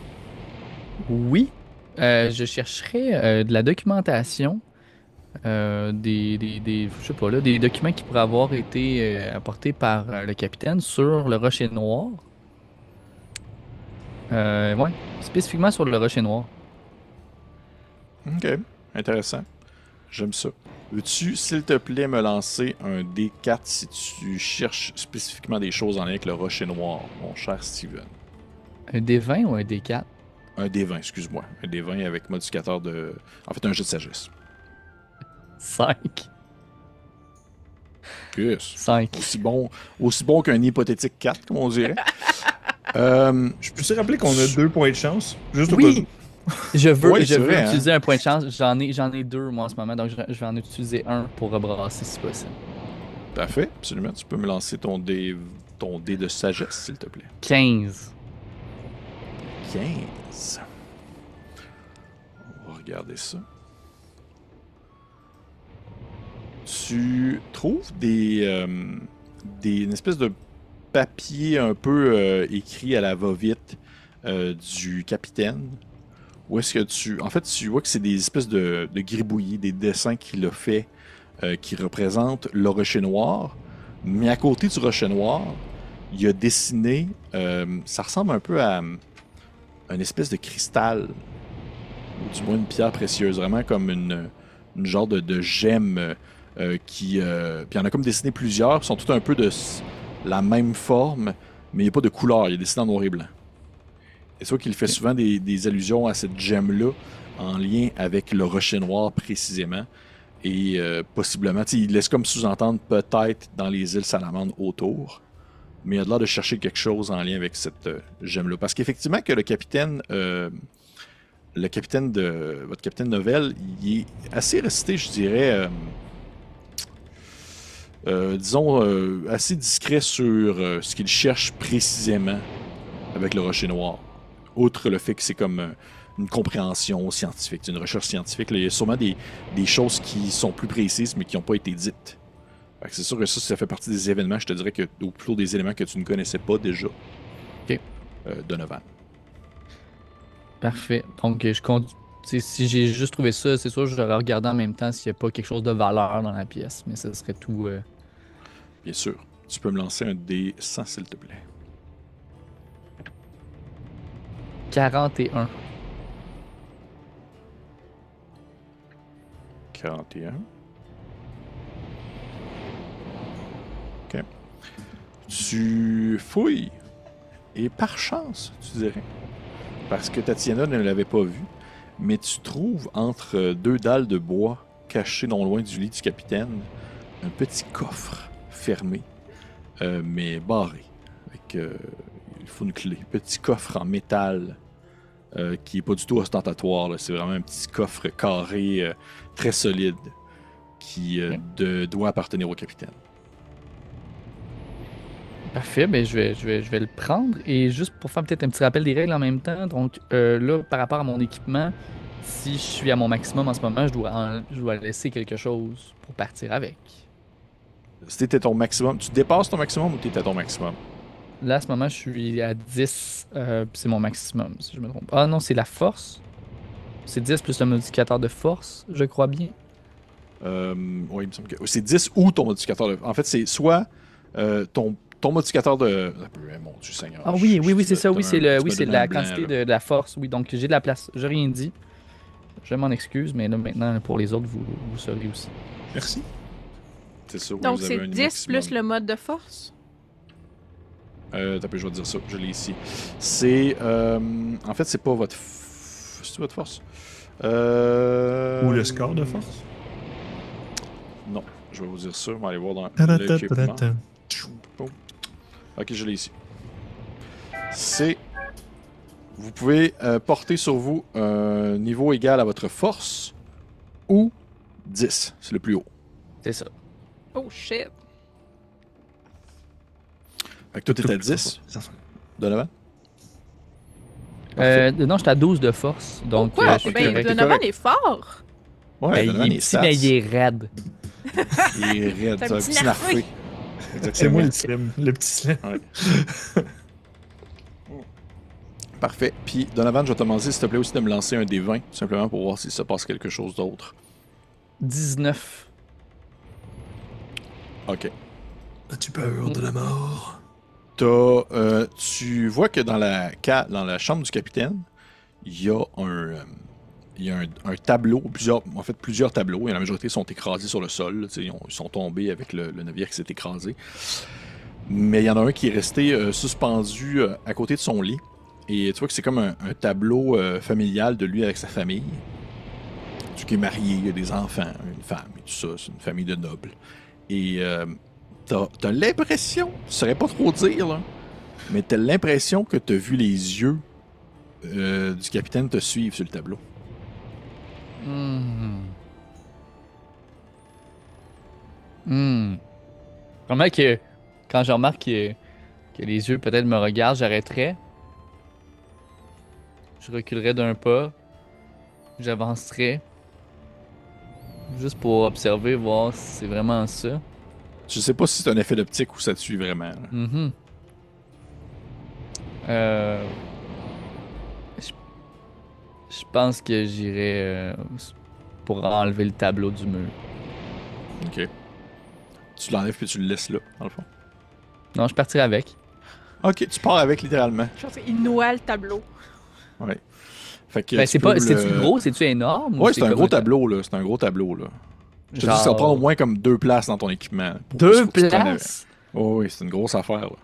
Oui. Je chercherais de la documentation. Je sais pas, là, des documents qui pourraient avoir été apportés par le capitaine sur le Rocher Noir. Ouais, spécifiquement sur le Rocher Noir. Ok. intéressant. J'aime ça. Veux-tu, s'il te plaît, me lancer un D4 si tu cherches spécifiquement des choses en lien avec le rocher noir, mon cher Steven? Un D20 ou un D4? Un D20, excuse-moi. Un D20 avec modificateur de... En fait, un jet de sagesse. 5. Yes. 5. Aussi bon qu'un hypothétique 4, comme on dirait. Je peux-tu rappeler qu'on a 2 points de chance? Juste au cas Oui! où. Je veux, Oui, je c'est veux vrai, utiliser un point de chance. J'en ai 2 moi en ce moment, donc je vais en utiliser un pour rebrasser si possible. Parfait, absolument. Tu peux me lancer ton dé de sagesse, s'il te plaît. 15. 15. On va regarder ça. Tu trouves une espèce de papier un peu écrit à la va-vite du capitaine. Où est-ce que tu vois que c'est des espèces de gribouillis, des dessins qu'il a fait qui représentent le rocher noir. Mais à côté du rocher noir, il a dessiné, ça ressemble un peu à une espèce de cristal, ou du moins une pierre précieuse, vraiment comme une genre de gemme puis il y en a comme dessiné plusieurs, qui sont tous un peu de la même forme, mais il n'y a pas de couleur, il est dessiné en noir et blanc. Et c'est vrai qu'il fait souvent des allusions à cette gemme-là en lien avec le rocher noir précisément. Et possiblement, il laisse comme sous-entendre peut-être dans les îles Salamandre autour. Mais il a l'air de chercher quelque chose en lien avec cette gemme-là. Parce qu'effectivement que votre capitaine Novel, il est assez resté, je dirais, disons, assez discret sur ce qu'il cherche précisément avec le rocher noir. Outre le fait que c'est comme une compréhension scientifique, une recherche scientifique, là, il y a sûrement des choses qui sont plus précises mais qui n'ont pas été dites. C'est sûr que ça fait partie des événements, je te dirais, ou plutôt des éléments que tu ne connaissais pas déjà. Ok. Donovan. Parfait. Donc, si j'ai juste trouvé ça, c'est sûr que je vais regarder en même temps s'il n'y a pas quelque chose de valeur dans la pièce. Mais ça serait tout. Bien sûr. Tu peux me lancer un D100, s'il te plaît. 41. 41. Ok. Tu fouilles. Et par chance, tu dirais. Parce que Tatiana ne l'avait pas vu. Mais tu trouves entre deux dalles de bois cachées non loin du lit du capitaine un petit coffre fermé, mais barré. Il faut une clé. Petit coffre en métal qui n'est pas du tout ostentatoire. Là. C'est vraiment un petit coffre carré très solide qui doit appartenir au capitaine. Parfait, ben je vais le prendre. Et juste pour faire peut-être un petit rappel des règles en même temps, donc là, par rapport à mon équipement, si je suis à mon maximum en ce moment, je dois laisser quelque chose pour partir avec. Si t'étais ton maximum, tu dépasses ton maximum ou t'étais à ton maximum? Là, à ce moment, je suis à 10, puis c'est mon maximum, si je me trompe. Ah non, c'est la force. C'est 10 plus le modificateur de force, je crois bien. Oui, il me semble que c'est 10 ou ton modificateur de... En fait, c'est soit ton modificateur de... Mon Dieu Seigneur. Ah oui, c'est ça, c'est la quantité de la force. Oui, donc j'ai de la place. J'ai rien dit. Je m'en excuse, mais là, maintenant, pour les autres, vous saurez aussi. Merci. C'est ça. Donc, vous avez c'est un 10 maximum. plus le mode de force? Je vais te dire ça. Je l'ai ici. C'est... en fait, c'est pas votre... C'est votre force? Ou le score de force? Non. Je vais vous dire ça. On va aller voir dans l'équipement. Ok, je l'ai ici. C'est... Vous pouvez porter sur vous un niveau égal à votre force ou 10. C'est le plus haut. C'est ça. Oh shit! Fait que toi, t'es à 10. Donovan? Non, j'étais à 12 de force. Donc, Pourquoi? je suis Ben, correct. Donovan est fort! Ouais, Ben, Donovan il est petit, mais il est raide. Il est raide. C'est C'est un un petit petit narfé. narfé. C'est moi le slim, le petit slim. Ouais. Parfait. Puis, Donovan, je vais te demander, s'il te plaît, aussi de me lancer un D20, tout simplement pour voir si ça passe quelque chose d'autre. 19. Ok. As-tu peur de la mort? Tu vois que dans la chambre du capitaine, il y a il y a un tableau, plusieurs tableaux, et la majorité sont écrasés sur le sol. Là, ils sont tombés avec le navire qui s'est écrasé. Mais il y en a un qui est resté suspendu à côté de son lit. Et tu vois que c'est comme un tableau familial de lui avec sa famille. Tu qui est marié, il y a des enfants, une femme et tout ça. C'est une famille de nobles. Et t'as l'impression, je saurais pas trop dire, là, mais t'as l'impression que t'as vu les yeux du capitaine te suivre sur le tableau. Comment que, quand je remarque que les yeux peut-être me regardent, j'arrêterais. Je reculerais d'un pas. J'avancerais. Juste pour observer, voir si c'est vraiment ça. Je sais pas si c'est un effet d'optique ou ça te suit vraiment. Je pense que j'irai pour enlever le tableau du mur. Ok. Tu l'enlèves puis tu le laisses là, dans le fond. Non, je partirai avec. Ok, tu pars avec littéralement. Je pense qu'il noie le tableau. Ouais. Fait que Ben, tu peux c'est-tu gros? C'est-tu énorme? Ouais, ou c'est un comme gros tableau, là. C'est un gros tableau, là. Je te dis que ça prend au moins comme 2 places dans ton équipement. Deux places? Oh, oui, c'est une grosse affaire, là.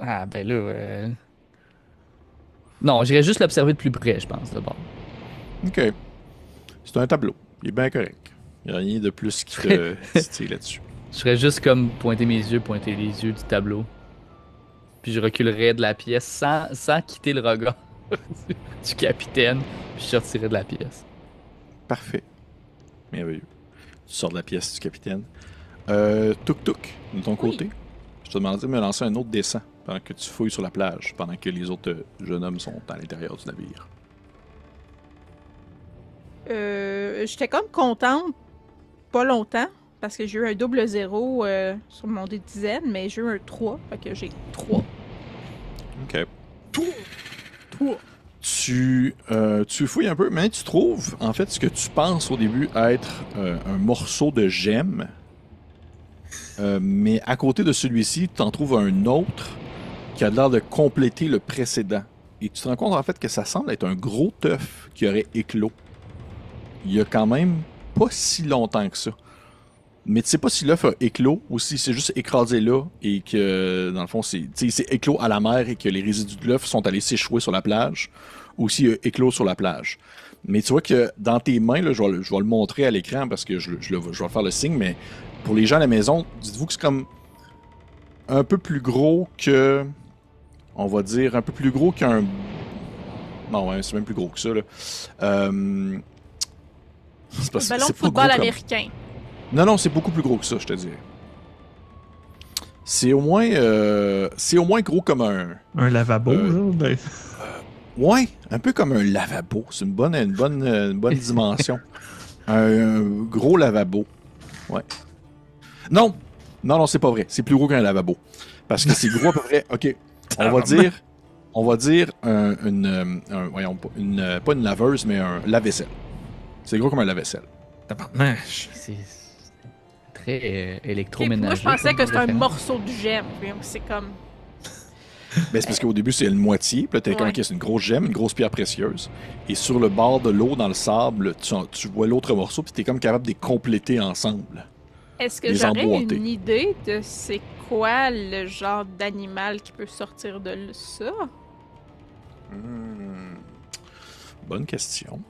Ah, ben là... Non, j'irais juste l'observer de plus près, je pense, d'abord. Ok. C'est un tableau. Il est bien correct. Il n'y a rien de plus qui te titille là-dessus. Je ferais juste comme pointer mes yeux, pointer les yeux du tableau. Puis je reculerais de la pièce sans quitter le regard du capitaine. Puis je sortirais de la pièce. Parfait. Merveilleux. Tu sors de la pièce du capitaine. Tuk-tuk, de ton côté. Je te demanderais de me lancer un autre dessin pendant que tu fouilles sur la plage, pendant que les autres jeunes hommes sont à l'intérieur du navire. J'étais comme contente, pas longtemps, parce que j'ai eu un double 0 sur mon dé de dizaine, mais j'ai eu un 3, fait que j'ai 3. Ok. Tu fouilles un peu, mais tu trouves, en fait, ce que tu penses au début être un morceau de gemme. Mais à côté de celui-ci, tu en trouves un autre qui a l'air de compléter le précédent. Et tu te rends compte, en fait, que ça semble être un gros teuf qui aurait éclos. Il y a quand même pas si longtemps que ça. Mais tu sais pas si l'œuf a éclos ou si c'est juste écrasé là et que, dans le fond, c'est éclos à la mer et que les résidus de l'œuf sont allés s'échouer sur la plage ou s'il a éclos sur la plage. Mais tu vois que dans tes mains, là, je vais le montrer à l'écran parce que je vais faire le signe, mais pour les gens à la maison, dites-vous que c'est comme un peu plus gros que... On va dire un peu plus gros qu'un... Non, ouais, c'est même plus gros que ça, là. C'est parce Un ballon c'est de pas football gros comme- américain. Non, c'est beaucoup plus gros que ça, je te dirais. C'est au moins gros comme un... Un lavabo, là? Ben... Ouais, un peu comme un lavabo. C'est une bonne dimension. Un gros lavabo. Ouais. Non, c'est pas vrai. C'est plus gros qu'un lavabo. Parce que c'est gros à peu près... OK, on va dire pas une laveuse, mais un lave-vaisselle. C'est gros comme un lave-vaisselle. Tabarnache. C'est très Ok, électroménager. moi, je pensais comme que c'était un référence. morceau de gemme. Puis c'est comme... Ben, c'est parce qu'au début, c'est une moitié. Puis là, t'es comme, Ouais. OK, c'est une grosse gemme, une grosse pierre précieuse. Et sur le bord de l'eau, dans le sable, tu vois l'autre morceau, puis t'es comme capable de les compléter ensemble. Est-ce que Les j'aurais emboîter. une idée de c'est quoi le genre d'animal qui peut sortir de ça? Bonne question.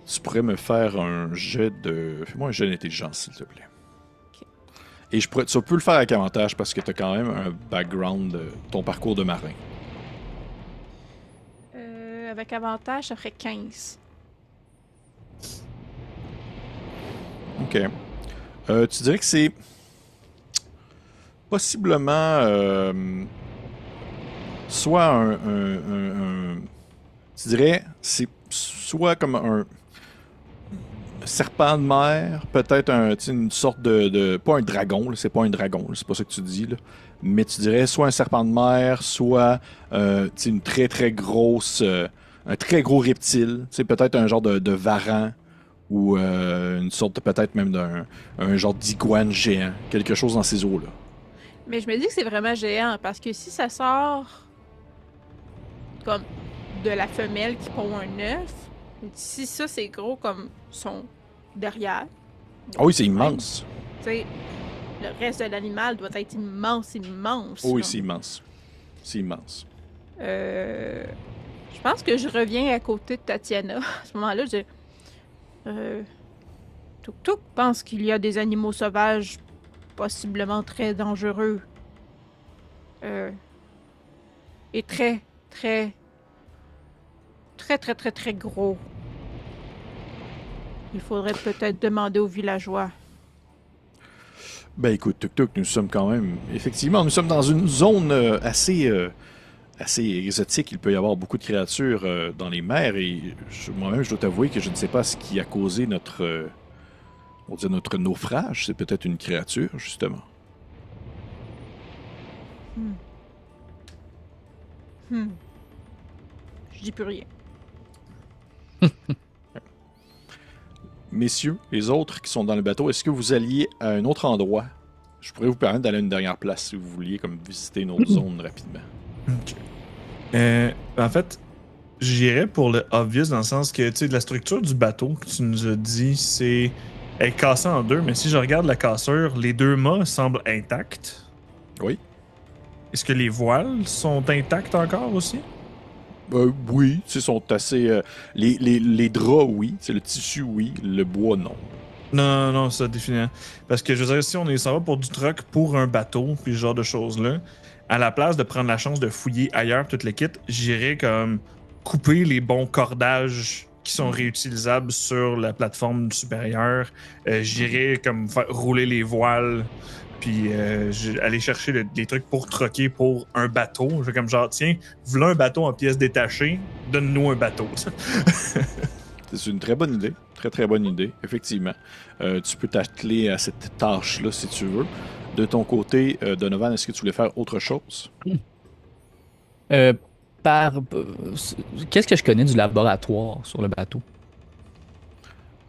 Tu pourrais me faire un jet de... Fais-moi un jet d'intelligence, s'il te plaît. Ok. Et tu peux le faire avec avantage parce que t'as quand même un background de ton parcours de marin. Avec avantage, ça ferait 15. OK. Tu dirais que c'est possiblement soit tu dirais c'est soit comme un serpent de mer, peut-être une sorte de pas un dragon, là, c'est pas un dragon, là, c'est pas ça que tu dis là, mais tu dirais soit un serpent de mer, soit une très très grosse un très gros reptile, peut-être un genre de varan ou une sorte peut-être même un genre d'iguane géant, quelque chose dans ces eaux-là. Mais je me dis que c'est vraiment géant parce que si ça sort comme de la femelle qui pond un œuf, Si ça, c'est gros comme son derrière, Ah oui, c'est immense. tu sais, le reste de l'animal doit être immense, immense. Oh oui, là. c'est immense. C'est immense. Je pense que je reviens à côté de Tatiana. À ce moment-là, je dis... Tuk Tuk pense qu'il y a des animaux sauvages possiblement très dangereux. Et très, très, très, très, très, très gros. Il faudrait peut-être demander aux villageois. Ben écoute, Tuk Tuk, nous sommes quand même... Effectivement, nous sommes dans une zone assez exotique. Il peut y avoir beaucoup de créatures dans les mers et moi-même, je dois t'avouer que je ne sais pas ce qui a causé notre naufrage. C'est peut-être une créature, justement. Je dis plus rien. Messieurs, les autres qui sont dans le bateau, est-ce que vous alliez à un autre endroit? Je pourrais vous permettre d'aller à une dernière place si vous vouliez comme visiter une autre zone rapidement. Ok. En fait, j'irais pour le obvious dans le sens que, tu sais, de la structure du bateau que tu nous as dit, c'est... Elle est cassée en deux, mais si je regarde la cassure, les deux mâts semblent intacts. Oui. Est-ce que les voiles sont intactes encore aussi? Oui, tu sais, sont assez... les draps, oui. C'est le tissu, oui. Le bois, non. Non, ça définit. Parce que je veux dire, si on est ça va pour du truck pour un bateau, puis ce genre de choses-là, à la place de prendre la chance de fouiller ailleurs toute l'équipe, j'irais comme couper les bons cordages qui sont réutilisables sur la plateforme supérieure. J'irais comme faire rouler les voiles, puis aller chercher des trucs pour troquer pour un bateau. Je vais comme genre, tiens, voilà un bateau en pièces détachées, donne-nous un bateau. C'est une très bonne idée. Très, très bonne idée, effectivement. Tu peux t'atteler à cette tâche-là si tu veux. De ton côté, Donovan, est-ce que tu voulais faire autre chose? Qu'est-ce que je connais du laboratoire sur le bateau?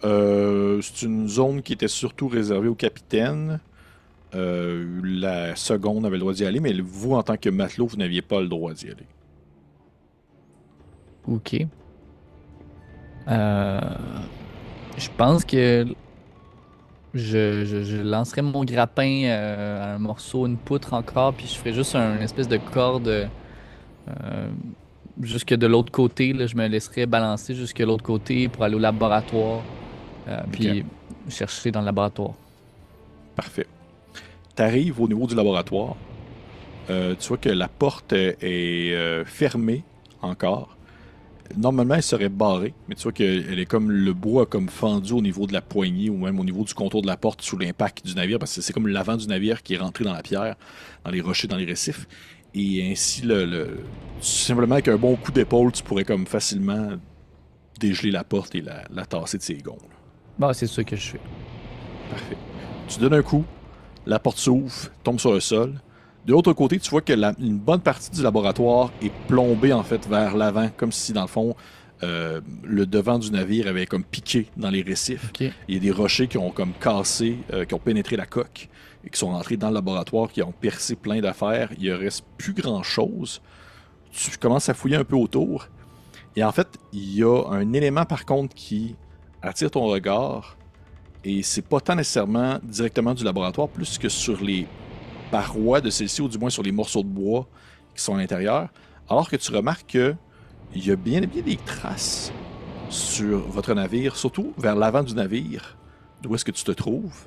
C'est une zone qui était surtout réservée au capitaine. La seconde avait le droit d'y aller, mais vous, en tant que matelot, vous n'aviez pas le droit d'y aller. Ok. Je pense que je lancerais mon grappin à un morceau, une poutre encore, puis je ferais juste une espèce de corde jusque de l'autre côté. Là, je me laisserais balancer jusque de l'autre côté pour aller au laboratoire, puis chercher dans le laboratoire. Parfait. Tu arrives au niveau du laboratoire. Tu vois que la porte est fermée encore. Normalement, elle serait barrée, mais tu vois qu'elle est comme le bois comme fendu au niveau de la poignée ou même au niveau du contour de la porte sous l'impact du navire, parce que c'est comme l'avant du navire qui est rentré dans la pierre, dans les rochers, dans les récifs. Et ainsi, simplement avec un bon coup d'épaule, tu pourrais comme facilement dégeler la porte et la tasser de ses gonds. Bon, c'est ça que je fais. Parfait. Tu donnes un coup, la porte s'ouvre, tombe sur le sol. De l'autre côté, tu vois que une bonne partie du laboratoire est plombée en fait vers l'avant, comme si dans le fond le devant du navire avait comme piqué dans les récifs. Okay. Il y a des rochers qui ont comme cassé, qui ont pénétré la coque et qui sont rentrés dans le laboratoire, qui ont percé plein d'affaires. Il ne reste plus grand-chose. Tu commences à fouiller un peu autour. Et en fait, il y a un élément par contre qui attire ton regard. Et c'est pas tant nécessairement directement du laboratoire, plus que sur les parois de celle-ci, ou du moins sur les morceaux de bois qui sont à l'intérieur, alors que tu remarques qu'il y a bien des traces sur votre navire, surtout vers l'avant du navire, d'où est-ce que tu te trouves,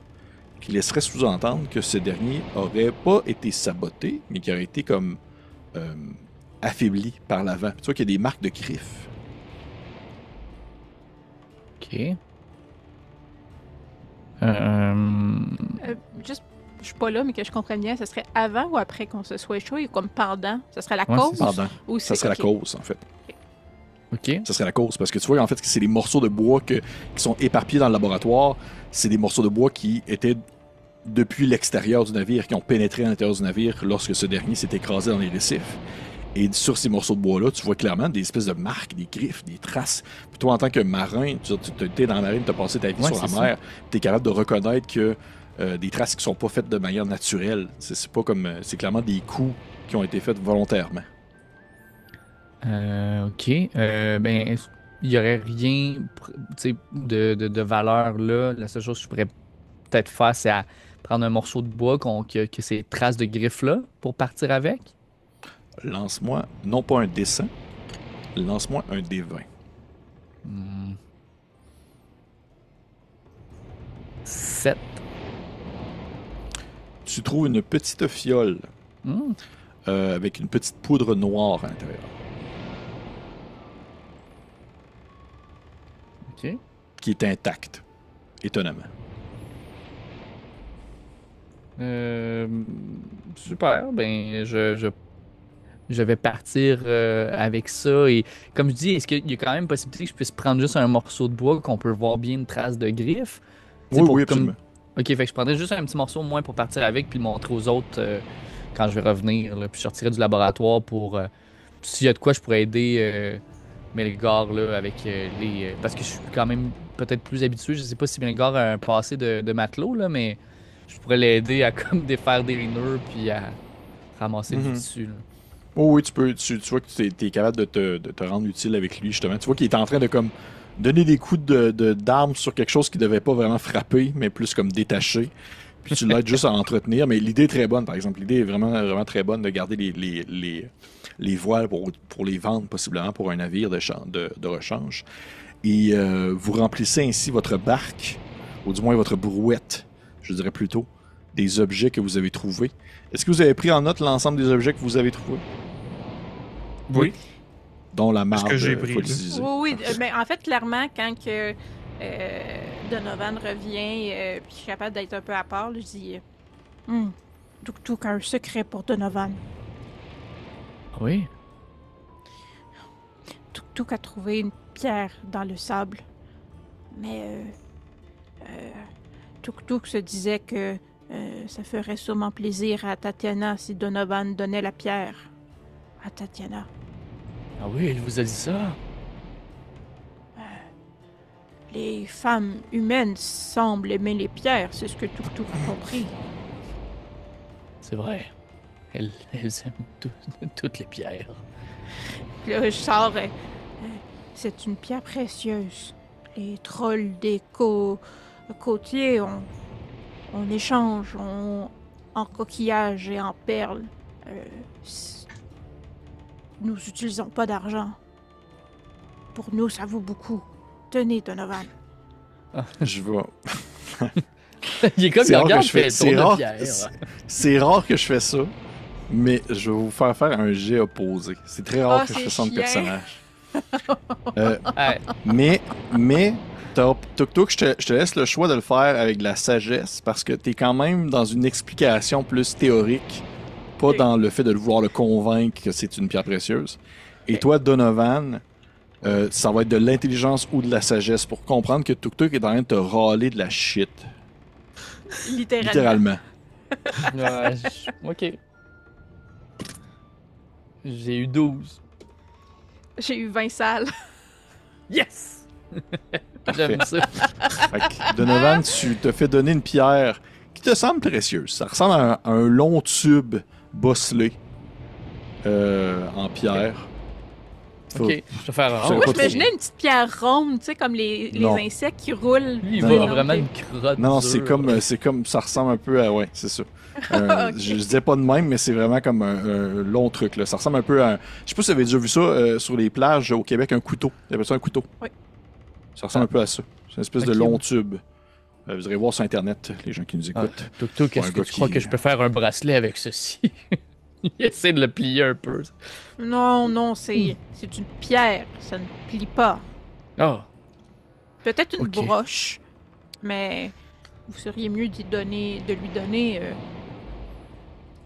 qui laisserait sous-entendre que ce dernier aurait pas été saboté, mais qui aurait été comme affaibli par l'avant. Tu vois qu'il y a des marques de griffes. Ok. Juste, je suis pas là, mais que je comprenne bien, ce serait avant ou après qu'on se soit échoué, comme pendant? Ce serait la Ouais, cause? c'est Pendant. Ou Ça serait la cause, en fait. Ok. Ça serait la cause, parce que tu vois, en fait, que c'est les morceaux de bois qui sont éparpillés dans le laboratoire. C'est des morceaux de bois qui étaient depuis l'extérieur du navire, qui ont pénétré à l'intérieur du navire lorsque ce dernier s'est écrasé dans les récifs. Et sur ces morceaux de bois-là, tu vois clairement des espèces de marques, des griffes, des traces. Puis toi, en tant que marin, tu es dans la marine, tu as passé ta vie sur la mer, tu es capable de reconnaître que des traces qui sont pas faites de manière naturelle. C'est pas comme. C'est clairement des coups qui ont été faits volontairement. Ok. Ben, il n'y aurait rien de valeur là. La seule chose que je pourrais peut-être faire, c'est à prendre un morceau de bois que ces traces de griffes là pour partir avec. Lance-moi, non pas un dessin, lance-moi un D20. 7. Tu trouves une petite fiole avec une petite poudre noire à l'intérieur. Ok. Qui est intacte, étonnamment. Super. Ben, je vais partir avec ça. Et comme je dis, est-ce qu'il y a quand même possibilité que je puisse prendre juste un morceau de bois qu'on peut voir bien une trace de griffe? Tu sais, Oui, pour oui, comme- absolument. Ok, fait que je prendrais juste un petit morceau au moins pour partir avec puis le montrer aux autres quand je vais revenir. Là, puis je sortirai du laboratoire pour. S'il y a de quoi, je pourrais aider Melgar là, avec les. Parce que je suis quand même peut-être plus habitué. Je sais pas si Melgar a un passé de matelot, là, mais je pourrais l'aider à comme défaire des nœuds puis à ramasser du tissu. Là. Oh oui, tu vois que tu es capable de te rendre utile avec lui, justement. Tu vois qu'il est en train de comme donner des coups d'armes sur quelque chose qui devait pas vraiment frapper, mais plus comme détacher. Puis tu l'aides juste à entretenir. Mais l'idée est très bonne, par exemple. L'idée est vraiment, vraiment très bonne de garder les voiles pour les vendre, possiblement, pour un navire de rechange. Et vous remplissez ainsi votre barque, ou du moins votre brouette, je dirais plutôt, des objets que vous avez trouvés. Est-ce que vous avez pris en note l'ensemble des objets que vous avez trouvés? Oui. Dont la marde que j'ai pris, là. utilisée. Oui, mais en fait, clairement, quand que Donovan revient, puis je suis capable d'être un peu à part, là, je dis Tuk Tuk a un secret pour Donovan. Oui. Tuk Tuk a trouvé une pierre dans le sable. Mais Tuk Tuk se disait que ça ferait sûrement plaisir à Tatiana si Donovan donnait la pierre à Tatiana. Ah oui, il vous a dit ça. Les femmes humaines semblent aimer les pierres, c'est ce que Tuk Tuk a compris. C'est vrai. Elles aiment toutes les pierres. Puis là, je sors. C'est une pierre précieuse. Les trolls des côtiers, on échange en coquillages et en perles. Nous n'utilisons pas d'argent. Pour nous, ça vaut beaucoup. Tenez, Donovan. Je vais. Il est comme C'est il rare regarde, que je fais- fait c'est tour de rare- pierre. C'est rare que je fais ça, mais je vais vous faire un jet opposé. C'est très rare Ah, que je c'est fais ça en chiant. personnage. Ouais. Mais Tuk Tuk, je te laisse le choix de le faire avec de la sagesse parce que t'es quand même dans une explication plus théorique, pas Oui. dans le fait de vouloir le convaincre que c'est une pierre précieuse. Et toi, Donovan, ça va être de l'intelligence ou de la sagesse pour comprendre que Tuk Tuk est en train de te râler de la shit. Littéralement. Littéralement. Ouais, ok. J'ai eu 12. J'ai eu 20 salles. Yes! J'aime ça. Fait que, Donovan, tu te fais donner une pierre qui te semble précieuse. Ça ressemble à un long tube bosselé en pierre. Faut- Ok, je vais faire Je un. sais Moi, pas j'imaginais une petite pierre ronde, tu sais, comme les Non. insectes qui roulent. Lui, il Non, va non. vraiment Ok. une crotte. Non, dure. c'est comme, ça ressemble un peu à, ouais, c'est ça. Ok. Je disais pas de même, mais c'est vraiment comme un long truc, là. Ça ressemble un peu à, je sais pas si vous avez déjà vu ça sur les plages au Québec, un couteau. Ils appellent ça un couteau. Oui. Ça ressemble un peu à ça. C'est une espèce de Ok. long tube. Vous irez voir sur Internet, les gens qui nous écoutent. Tuk Tuk, Pour un est-ce que gars tu crois qui- que je peux faire un bracelet avec ceci? Il essaie de le plier un peu. Non, c'est une pierre. Ça ne plie pas. Oh, Peut-être une Ok. broche, mais vous seriez mieux de lui donner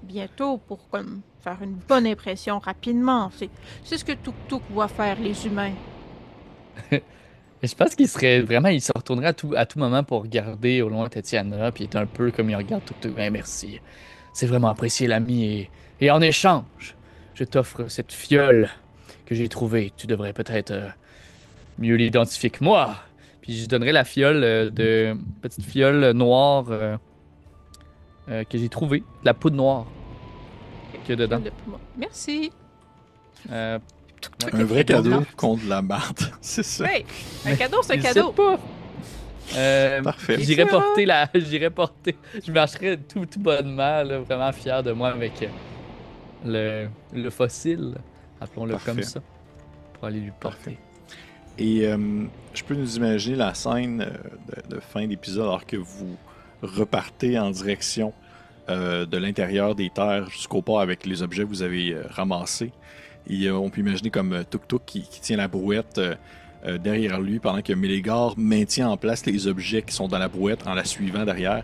bientôt pour comme faire une bonne impression rapidement. C'est ce que Tuk Tuk voit faire les humains. je pense qu'il serait vraiment, il se retournerait à tout moment pour regarder au loin Tatiana, puis il est un peu comme il regarde Tuk Tuk. Ben, merci. C'est vraiment apprécié, l'ami. Et en échange, je t'offre cette fiole que j'ai trouvée. Tu devrais peut-être mieux l'identifier que moi. Puis je donnerai la fiole petite fiole noire que j'ai trouvée, de la poudre noire qu'il y a dedans. Merci. Euh, Un vrai cadeau contre la marde. C'est ça. Oui, un cadeau, c'est un Je sais cadeau. pas. Parfait. J'irai porter. Je marcherai tout bonnement, là, vraiment fier de moi avec le fossile, appelons-le Parfait. comme ça, pour aller lui porter. Et je peux nous imaginer la scène de fin d'épisode alors que vous repartez en direction de l'intérieur des terres jusqu'au port avec les objets que vous avez ramassés. Et on peut imaginer comme Tuk Tuk qui tient la brouette derrière lui pendant que Mélégar maintient en place les objets qui sont dans la brouette en la suivant derrière.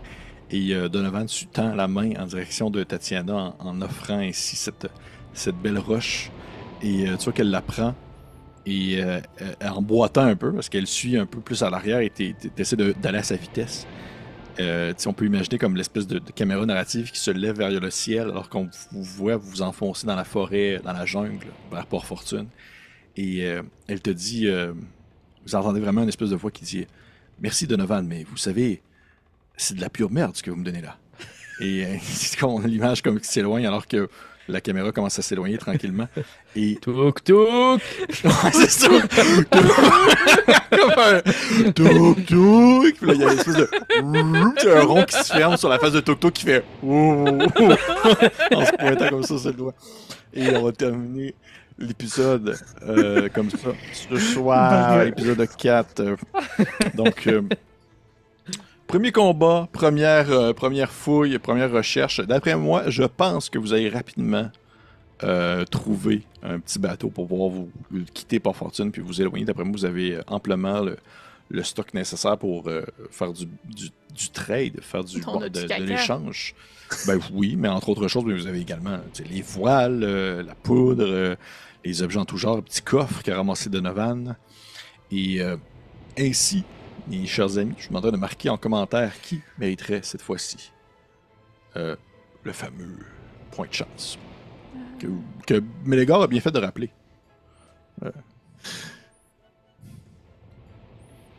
Et Donovan, tu tends la main en direction de Tatiana en offrant ainsi cette belle roche. Et tu vois qu'elle la prend et en boitant un peu, parce qu'elle suit un peu plus à l'arrière et t'essaies d'aller à sa vitesse. On peut imaginer comme l'espèce de caméra narrative qui se lève vers le ciel alors qu'on vous voit vous enfoncer dans la forêt, dans la jungle, vers Port-Fortune. Et elle te dit, vous entendez vraiment une espèce de voix qui dit « Merci Donovan, mais vous savez, c'est de la pure merde ce que vous me donnez là. » Et c'est comme l'image comme qui s'éloigne alors que la caméra commence à s'éloigner tranquillement. Et Tuk Tuk! ouais, c'est ça! Comme un Tuk Tuk! Puis là, il y a une espèce de. Il y a un rond qui se ferme sur la face de Tuk Tuk qui fait. En se pointant comme ça, c'est le doigt. Et on va terminer l'épisode comme ça. Ce soir, l'épisode 4. Donc. Premier combat, première fouille, première recherche. D'après moi, je pense que vous allez rapidement trouver un petit bateau pour pouvoir vous quitter Port-Fortune puis vous éloigner. D'après moi, vous avez amplement le stock nécessaire pour faire du trade, faire de l'échange. Ben oui, mais entre autres choses, vous avez également les voiles, la poudre, les objets en tout genre, le petit coffre qu'a ramassé Donovan. Et ainsi, mes chers amis, je vous demanderai de marquer en commentaire qui mériterait cette fois-ci le fameux point de chance que Mélégar a bien fait de rappeler.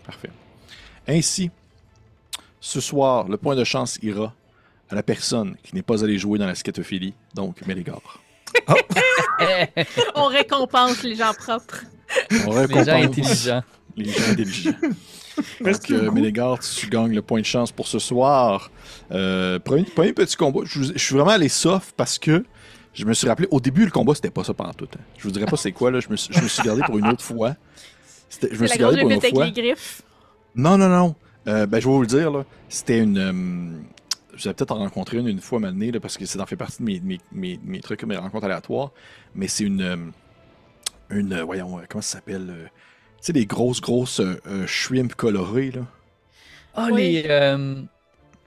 Parfait. Ainsi, ce soir, le point de chance ira à la personne qui n'est pas allée jouer dans la scatophilie, donc Mélégar. Oh. On récompense les gens propres. On Les récompense gens intelligents. les gens intelligents. Merci Donc, beaucoup. Mélégar, tu gagnes le point de chance pour ce soir. Premier petit combat. Je suis vraiment allé soft parce que je me suis rappelé, au début, le combat, c'était pas ça pendant tout. Hein. Je vous dirais pas c'est quoi, là. Je me suis gardé pour une autre fois. Je me C'est suis la grosse gardé pour une bébête autre avec fois. les griffes. Non. Je vais vous le dire, là. C'était une. Je vais peut-être en rencontrer une fois maintenant, là, parce que ça en fait partie de mes trucs, mes rencontres aléatoires. Mais c'est une. Voyons, comment ça s'appelle? Tu sais, des grosses shrimp colorées, là. Ah, Oui. les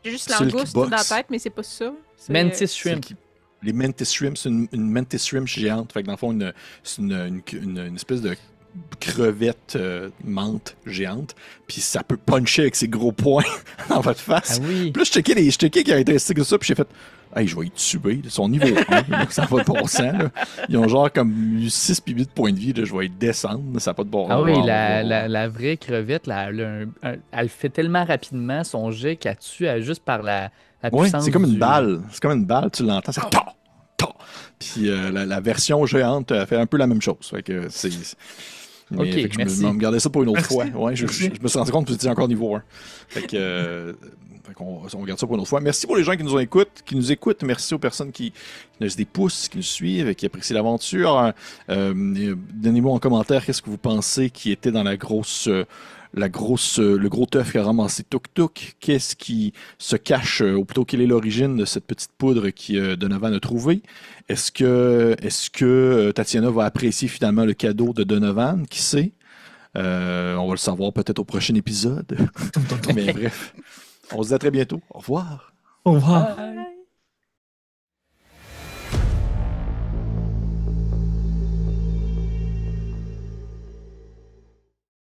J'ai juste Silky langouste dans la Box. tête, mais c'est pas ça. C'est- Mantis Shrimp. Les Mantis Shrimp, c'est une Mantis Shrimp géante. Fait que dans le fond, c'est une espèce de crevette menthe géante. Puis ça peut puncher avec ses gros poings dans votre face. Ah oui. Puis là, je checkais les caractéristiques de ça, puis j'ai fait hey, je vais y tuer. Ils sont niveau 1, ça n'a pas de bon sens. Là. Ils ont genre comme 6 puis 8 points de vie. Là, je vais y descendre, ça n'a pas de bon Ah oui, bon- la vraie crevette, elle fait tellement rapidement son jet qu'elle tue juste par la Ouais, puissance. c'est comme une du- balle. C'est comme une balle, tu l'entends, c'est ta, ta. Puis la version géante fait un peu la même chose. Fait que c'est. Mais, Ok, fait que je merci. me gardais ça pour une autre Merci. fois. Ouais, je Merci. me suis rendu compte que vous étiez encore niveau 1. Fait que. On garde ça pour une autre fois. Merci pour les gens qui nous écoutent. Merci aux personnes qui nous laissent des pouces, qui nous suivent, qui apprécient l'aventure. Donnez-moi en commentaire qu'est-ce que vous pensez qui était dans le gros œuf qu'a ramassé Tuk Tuk. Qu'est-ce qui se cache, ou plutôt quelle est l'origine de cette petite poudre que Donovan a trouvée? Est-ce que Tatiana va apprécier finalement le cadeau de Donovan? Qui sait? On va le savoir peut-être au prochain épisode. Mais bref, on se dit à très bientôt. Au revoir. Au revoir. Bye.